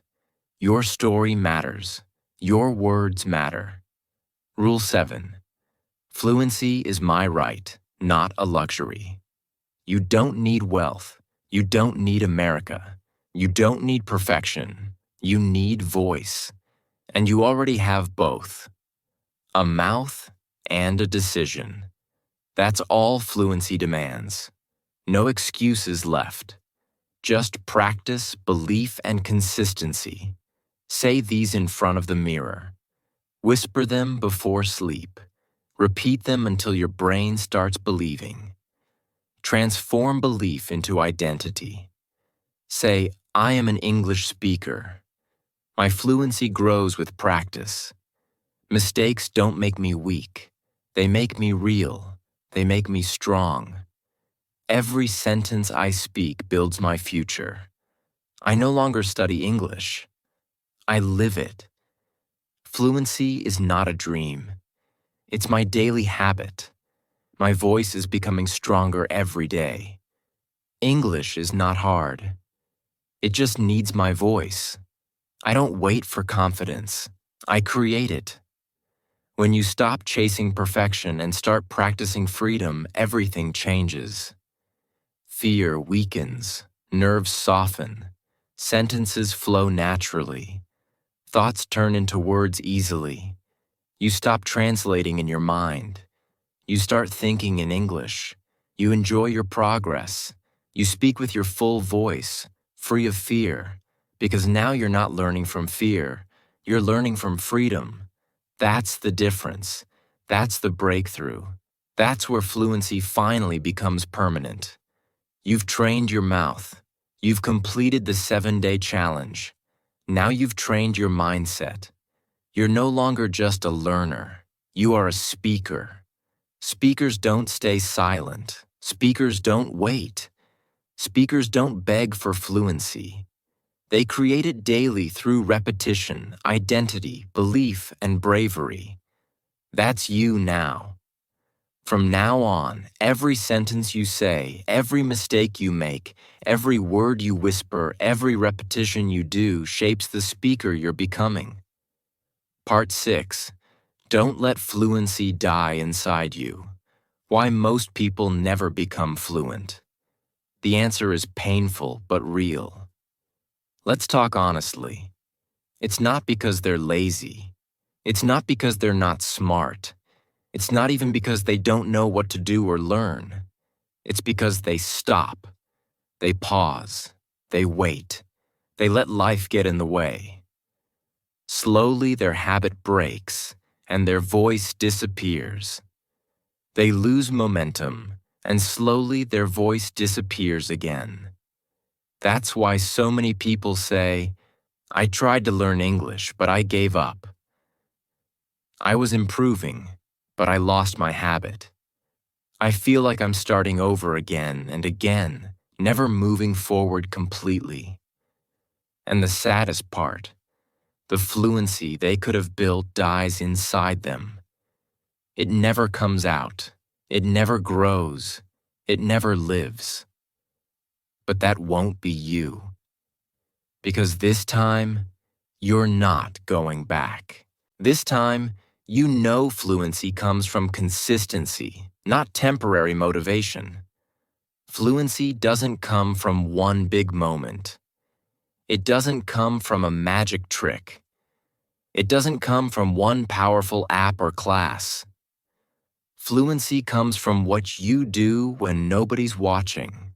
Your story matters. Your words matter. Rule 7. Fluency is my right, not a luxury. You don't need wealth. You don't need America. You don't need perfection. You need voice. And you already have both. A mouth and a decision. That's all fluency demands. No excuses left. Just practice, belief, and consistency. Say these in front of the mirror. Whisper them before sleep. Repeat them until your brain starts believing. Transform belief into identity. Say, I am an English speaker. My fluency grows with practice. Mistakes don't make me weak. They make me real. They make me strong. Every sentence I speak builds my future. I no longer study English. I live it. Fluency is not a dream. It's my daily habit. My voice is becoming stronger every day. English is not hard. It just needs my voice. I don't wait for confidence. I create it. When you stop chasing perfection and start practicing freedom, everything changes. Fear weakens, nerves soften, sentences flow naturally, thoughts turn into words easily. You stop translating in your mind. You start thinking in English. You enjoy your progress. You speak with your full voice, free of fear, because now you're not learning from fear, you're learning from freedom. That's the difference. That's the breakthrough. That's where fluency finally becomes permanent. You've trained your mouth. You've completed the 7-day challenge. Now you've trained your mindset. You're no longer just a learner. You are a speaker. Speakers don't stay silent. Speakers don't wait. Speakers don't beg for fluency. They create it daily through repetition, identity, belief, and bravery. That's you now. From now on, every sentence you say, every mistake you make, every word you whisper, every repetition you do shapes the speaker you're becoming. Part 6. Don't let fluency die inside you. Why most people never become fluent. The answer is painful but real. Let's talk honestly. It's not because they're lazy. It's not because they're not smart. It's not even because they don't know what to do or learn. It's because they stop. They pause. They wait. They let life get in the way. Slowly their habit breaks and their voice disappears. They lose momentum and slowly their voice disappears again. That's why so many people say, "I tried to learn English, but I gave up. I was improving, but I lost my habit. I feel like I'm starting over again and again, never moving forward completely." And the saddest part, the fluency they could have built dies inside them. It never comes out. It never grows. It never lives. But that won't be you. Because this time, you're not going back. This time, you know fluency comes from consistency, not temporary motivation. Fluency doesn't come from one big moment. It doesn't come from a magic trick. It doesn't come from one powerful app or class. Fluency comes from what you do when nobody's watching,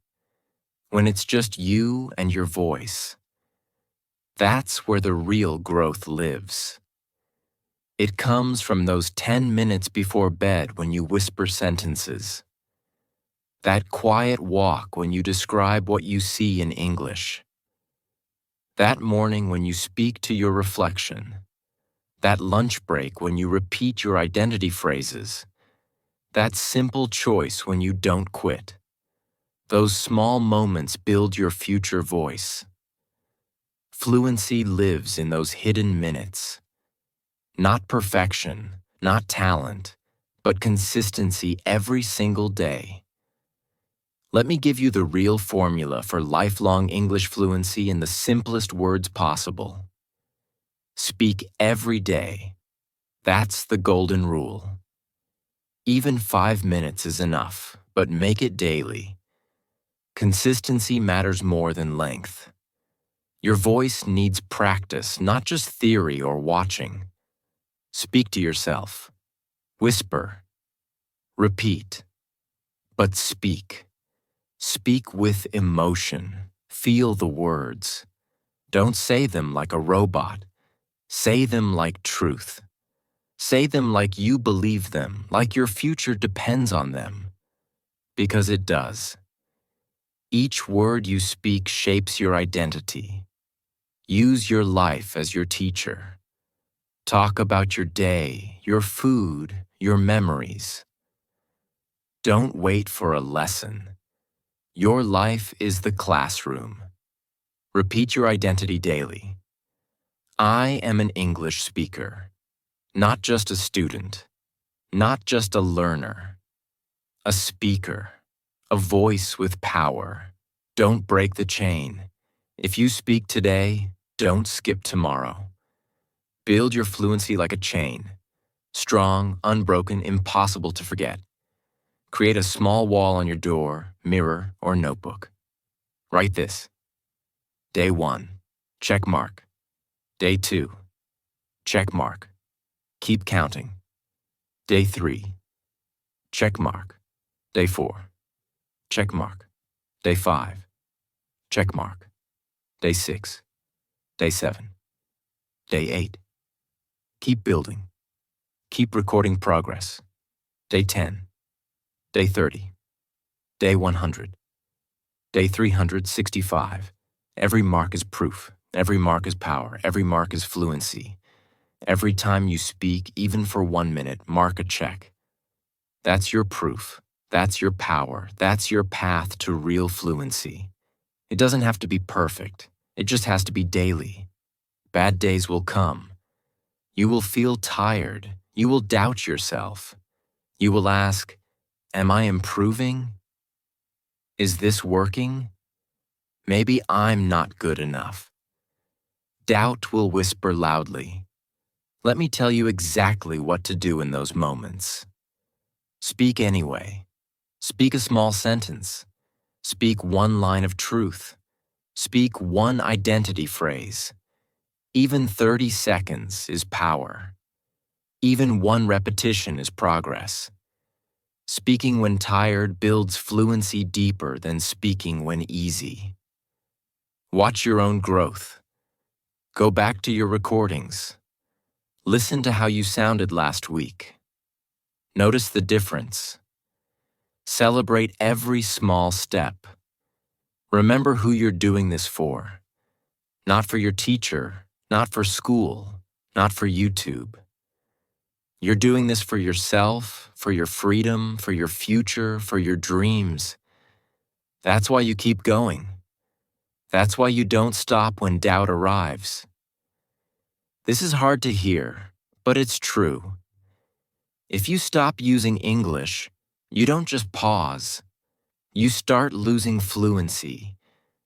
when it's just you and your voice. That's where the real growth lives. It comes from those 10 minutes before bed when you whisper sentences. That quiet walk when you describe what you see in English. That morning when you speak to your reflection. That lunch break when you repeat your identity phrases. That simple choice when you don't quit. Those small moments build your future voice. Fluency lives in those hidden minutes. Not perfection, not talent, but consistency every single day. Let me give you the real formula for lifelong English fluency in the simplest words possible. Speak every day. That's the golden rule. Even 5 minutes is enough, but make it daily. Consistency matters more than length. Your voice needs practice, not just theory or watching. Speak to yourself. Whisper. Repeat. But speak. Speak with emotion. Feel the words. Don't say them like a robot. Say them like truth. Say them like you believe them, like your future depends on them. Because it does. Each word you speak shapes your identity. Use your life as your teacher. Talk about your day, your food, your memories. Don't wait for a lesson. Your life is the classroom. Repeat your identity daily. I am an English speaker. Not just a student. Not just a learner. A speaker. A voice with power. Don't break the chain. If you speak today, don't skip tomorrow. Build your fluency like a chain. Strong, unbroken, impossible to forget. Create a small wall on your door, mirror, or notebook. Write this. Day 1, check mark. Day 2, check mark. Keep counting. Day 3, check mark. Day 4. Check mark. Day 5. Check mark. Day 6. Day 7. Day 8. Keep building. Keep recording progress. Day 10. Day 30. Day 100. Day 365. Every mark is proof. Every mark is power. Every mark is fluency. Every time you speak, even for 1 minute, mark a check. That's your proof. That's your power. That's your path to real fluency. It doesn't have to be perfect. It just has to be daily. Bad days will come. You will feel tired. You will doubt yourself. You will ask, am I improving? Is this working? Maybe I'm not good enough. Doubt will whisper loudly. Let me tell you exactly what to do in those moments. Speak anyway. Speak a small sentence. Speak one line of truth. Speak one identity phrase. Even 30 seconds is power. Even one repetition is progress. Speaking when tired builds fluency deeper than speaking when easy. Watch your own growth. Go back to your recordings. Listen to how you sounded last week. Notice the difference. Celebrate every small step. Remember who you're doing this for. Not for your teacher, not for school, not for YouTube. You're doing this for yourself, for your freedom, for your future, for your dreams. That's why you keep going. That's why you don't stop when doubt arrives. This is hard to hear, but it's true. If you stop using English, you don't just pause. You start losing fluency.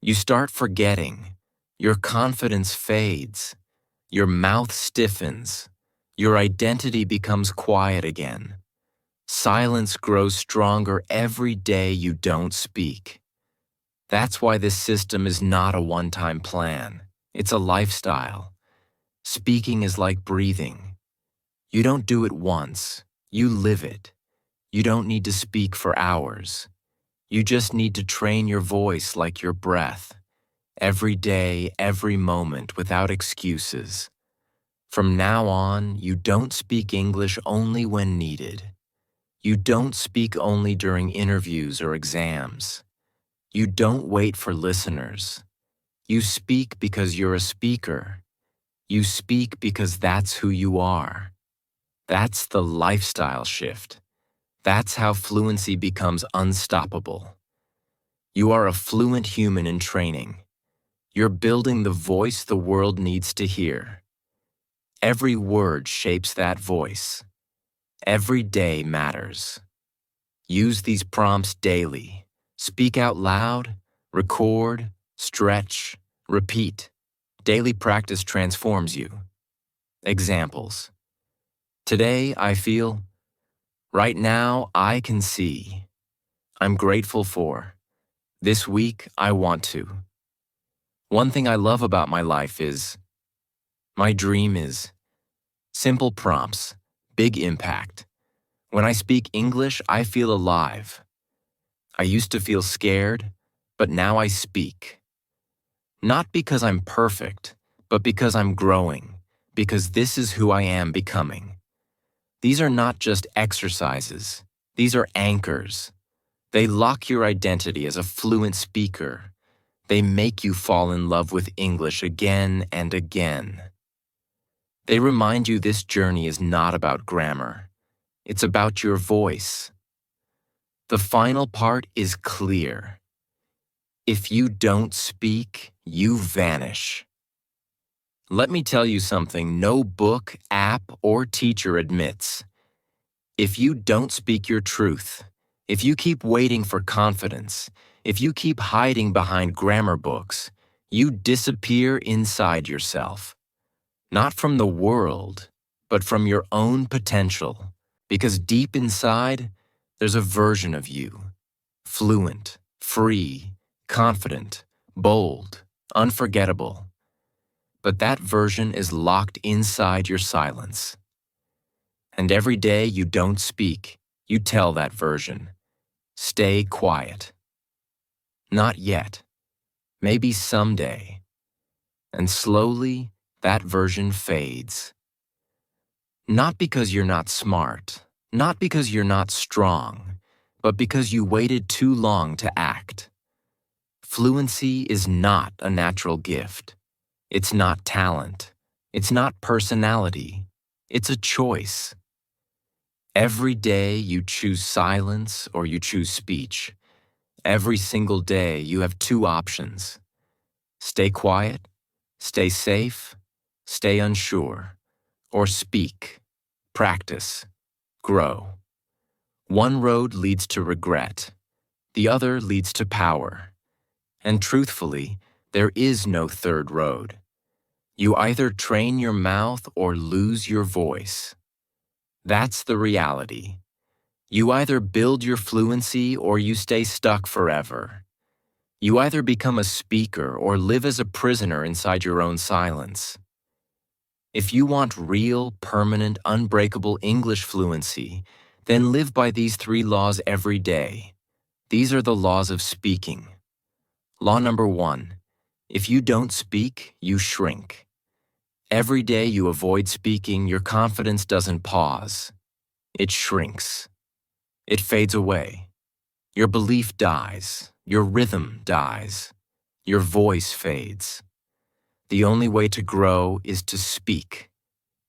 You start forgetting. Your confidence fades. Your mouth stiffens. Your identity becomes quiet again. Silence grows stronger every day you don't speak. That's why this system is not a one-time plan. It's a lifestyle. Speaking is like breathing. You don't do it once. You live it. You don't need to speak for hours. You just need to train your voice like your breath. Every day, every moment, without excuses. From now on, you don't speak English only when needed. You don't speak only during interviews or exams. You don't wait for listeners. You speak because you're a speaker. You speak because that's who you are. That's the lifestyle shift. That's how fluency becomes unstoppable. You are a fluent human in training. You're building the voice the world needs to hear. Every word shapes that voice. Every day matters. Use these prompts daily. Speak out loud, record, stretch, repeat. Daily practice transforms you. Examples. Today I feel. Right now I can see. I'm grateful for. This week I want to. One thing I love about my life is. My dream is. Simple prompts, big impact. When I speak English, I feel alive. I used to feel scared, but now I speak. Not because I'm perfect, but because I'm growing, because this is who I am becoming. These are not just exercises. These are anchors. They lock your identity as a fluent speaker. They make you fall in love with English again and again. They remind you this journey is not about grammar. It's about your voice. The final part is clear. If you don't speak, you vanish. Let me tell you something no book, app, or teacher admits. If you don't speak your truth, if you keep waiting for confidence, if you keep hiding behind grammar books, you disappear inside yourself. Not from the world, but from your own potential. Because deep inside, there's a version of you. Fluent, free, confident, bold, unforgettable. But that version is locked inside your silence. And every day you don't speak, you tell that version, stay quiet. Not yet. Maybe someday. And slowly, that version fades. Not because you're not smart, not because you're not strong, but because you waited too long to act. Fluency is not a natural gift. It's not talent. It's not personality. It's a choice. Every day you choose silence or you choose speech. Every single day you have two options. Stay quiet, stay safe, stay unsure, or speak, practice, grow. One road leads to regret. The other leads to power. And truthfully, there is no third road. You either train your mouth or lose your voice. That's the reality. You either build your fluency or you stay stuck forever. You either become a speaker or live as a prisoner inside your own silence. If you want real, permanent, unbreakable English fluency, then live by these three laws every day. These are the laws of speaking. Law number 1, if you don't speak, you shrink. Every day you avoid speaking, your confidence doesn't pause. It shrinks. It fades away. Your belief dies. Your rhythm dies. Your voice fades. The only way to grow is to speak.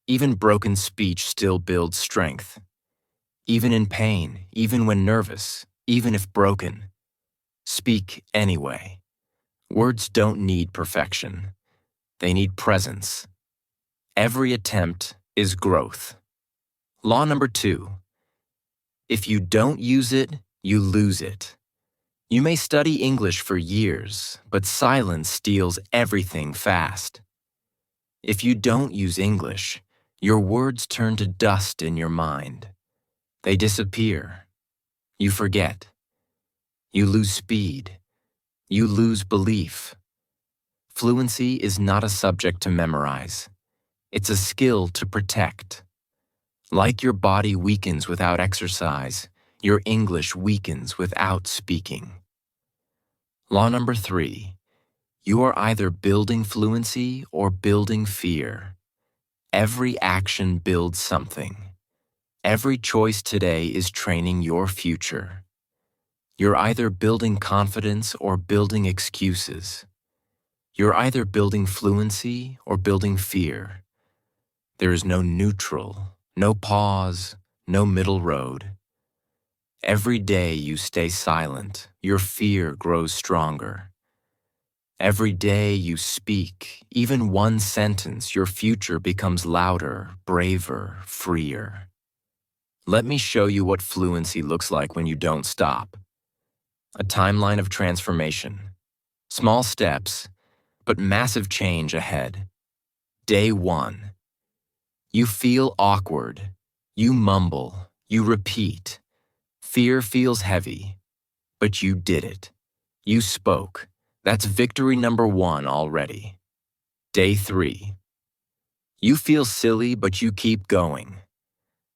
Even broken speech still builds strength. Even in pain, even when nervous, even if broken. Speak anyway. Words don't need perfection. They need presence. Every attempt is growth. Law number 2. If you don't use it, you lose it. You may study English for years, but silence steals everything fast. If you don't use English, your words turn to dust in your mind. They disappear. You forget. You lose speed. You lose belief. Fluency is not a subject to memorize. It's a skill to protect. Like your body weakens without exercise, your English weakens without speaking. Law number 3. You are either building fluency or building fear. Every action builds something. Every choice today is training your future. You're either building confidence or building excuses. You're either building fluency or building fear. There is no neutral, no pause, no middle road. Every day you stay silent, your fear grows stronger. Every day you speak, even one sentence, your future becomes louder, braver, freer. Let me show you what fluency looks like when you don't stop. A timeline of transformation. Small steps, but massive change ahead. Day 1. You feel awkward. You mumble. You repeat. Fear feels heavy. But you did it. You spoke. That's victory number 1 already. Day 3. You feel silly, but you keep going.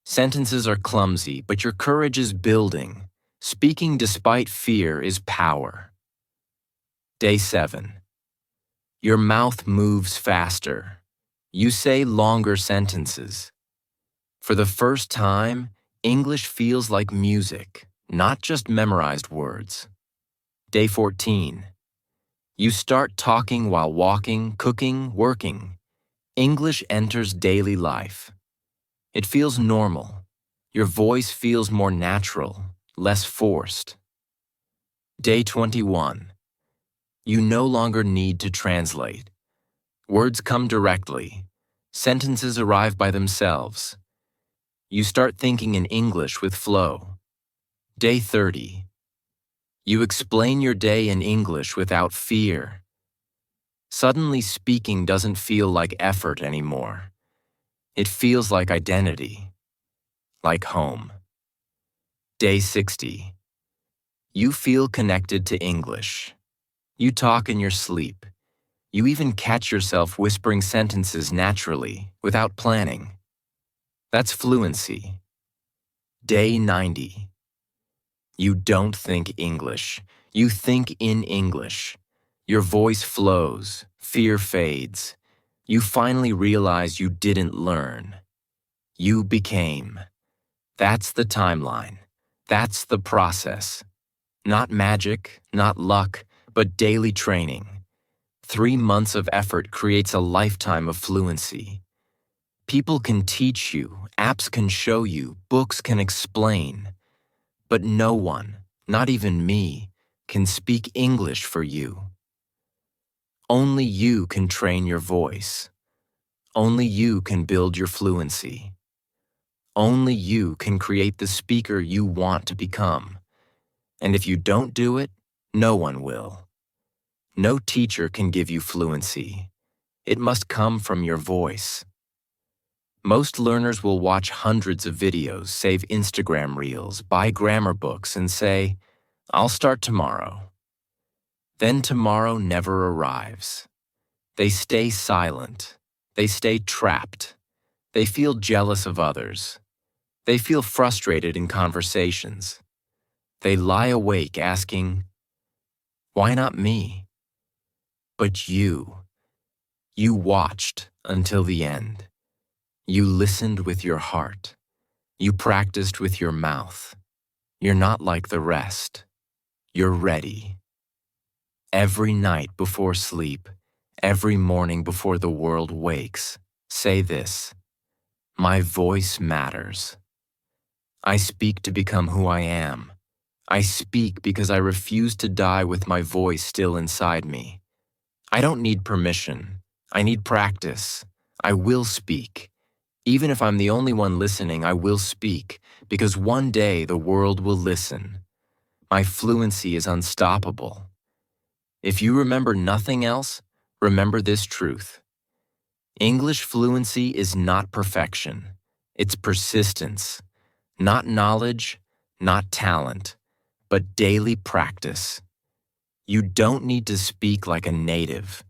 Sentences are clumsy, but your courage is building. Speaking despite fear is power. Day 7. Your mouth moves faster. You say longer sentences. For the first time, English feels like music, not just memorized words. Day 14. You start talking while walking, cooking, working. English enters daily life. It feels normal. Your voice feels more natural, less forced. Day 21. You no longer need to translate. Words come directly. Sentences arrive by themselves. You start thinking in English with flow. Day 30. You explain your day in English without fear. Suddenly speaking doesn't feel like effort anymore. It feels like identity, like home. Day 60. You feel connected to English. You talk in your sleep. You even catch yourself whispering sentences naturally, without planning. That's fluency. Day 90. You don't think English. You think in English. Your voice flows, fear fades. You finally realize you didn't learn. You became. That's the timeline. That's the process. Not magic, not luck, but daily training. 3 months of effort creates a lifetime of fluency. People can teach you, apps can show you, books can explain. But no one, not even me, can speak English for you. Only you can train your voice. Only you can build your fluency. Only you can create the speaker you want to become. And if you don't do it, no one will. No teacher can give you fluency. It must come from your voice. Most learners will watch hundreds of videos, save Instagram reels, buy grammar books, and say, "I'll start tomorrow." Then tomorrow never arrives. They stay silent. They stay trapped. They feel jealous of others. They feel frustrated in conversations. They lie awake asking, "Why not me?" But you watched until the end. You listened with your heart. You practiced with your mouth. You're not like the rest. You're ready. Every night before sleep, every morning before the world wakes, say this: my voice matters. I speak to become who I am. I speak because I refuse to die with my voice still inside me. I don't need permission. I need practice. I will speak. Even if I'm the only one listening, I will speak, because one day the world will listen. My fluency is unstoppable. If you remember nothing else, remember this truth. English fluency is not perfection. It's persistence. Not knowledge, not talent, but daily practice. You don't need to speak like a native.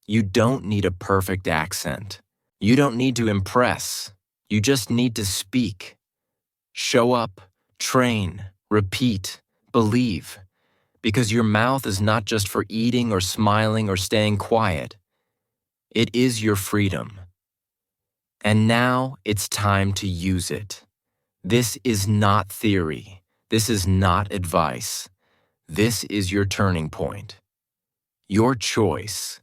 You don't need a perfect accent. You don't need to impress. You just need to speak. Show up, train, repeat, believe. Because your mouth is not just for eating or smiling or staying quiet. It is your freedom. And now it's time to use it. This is not theory. This is not advice. This is your turning point. Your choice.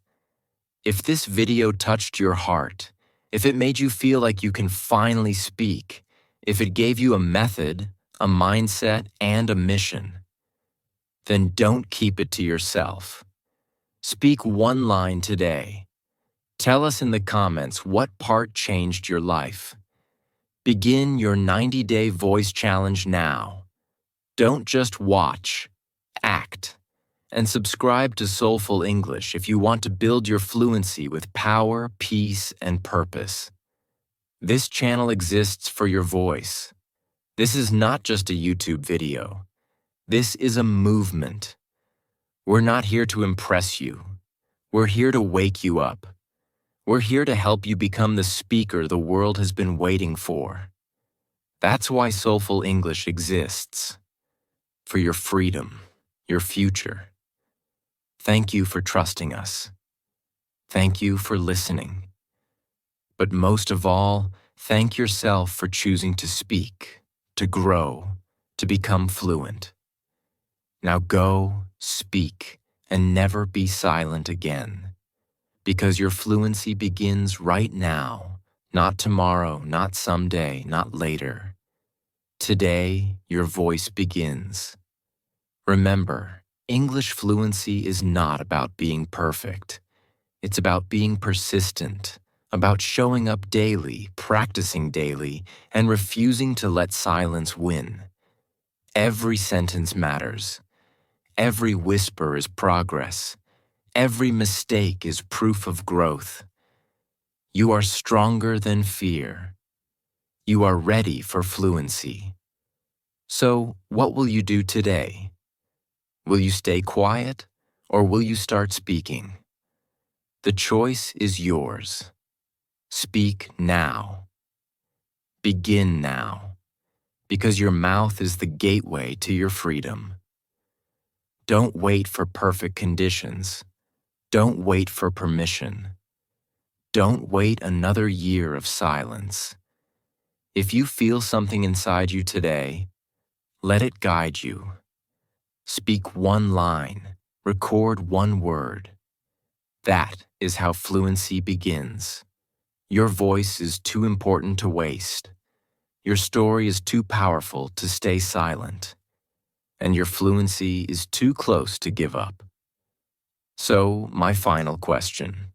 If this video touched your heart, if it made you feel like you can finally speak, if it gave you a method, a mindset, and a mission, then don't keep it to yourself. Speak one line today. Tell us in the comments what part changed your life. Begin your 90-day voice challenge now. Don't just watch, act. And subscribe to Soulful English if you want to build your fluency with power, peace, and purpose. This channel exists for your voice. This is not just a YouTube video. This is a movement. We're not here to impress you. We're here to wake you up. We're here to help you become the speaker the world has been waiting for. That's why Soulful English exists. For your freedom, your future. Thank you for trusting us. Thank you for listening. But most of all, thank yourself for choosing to speak, to grow, to become fluent. Now go, speak, and never be silent again. Because your fluency begins right now, not tomorrow, not someday, not later. Today, your voice begins. Remember, English fluency is not about being perfect. It's about being persistent, about showing up daily, practicing daily, and refusing to let silence win. Every sentence matters. Every whisper is progress. Every mistake is proof of growth. You are stronger than fear. You are ready for fluency. So, what will you do today? Will you stay quiet, or will you start speaking? The choice is yours. Speak now. Begin now, because your mouth is the gateway to your freedom. Don't wait for perfect conditions. Don't wait for permission. Don't wait another year of silence. If you feel something inside you today, let it guide you. Speak one line, record one word. That is how fluency begins. Your voice is too important to waste. Your story is too powerful to stay silent. And your fluency is too close to give up. So, my final question.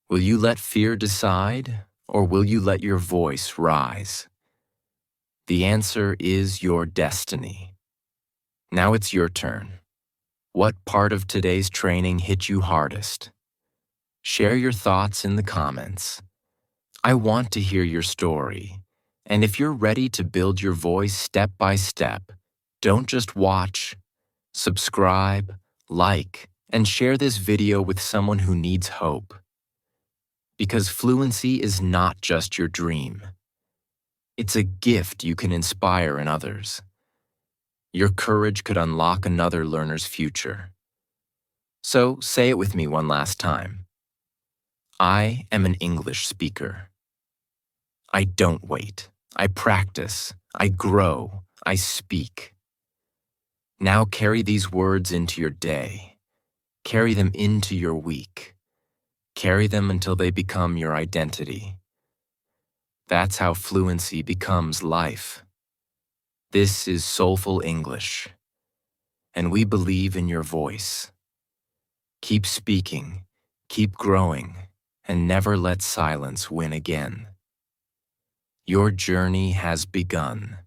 Will you let fear decide, or will you let your voice rise? The answer is your destiny. Now it's your turn. What part of today's training hit you hardest? Share your thoughts in the comments. I want to hear your story. And if you're ready to build your voice step by step, don't just watch. Subscribe, like, and share this video with someone who needs hope. Because fluency is not just your dream. It's a gift you can inspire in others. Your courage could unlock another learner's future. So say it with me one last time. I am an English speaker. I don't wait. I practice. I grow. I speak. Now carry these words into your day. Carry them into your week. Carry them until they become your identity. That's how fluency becomes life. This is Soulful English, and we believe in your voice. Keep speaking, keep growing, and never let silence win again. Your journey has begun.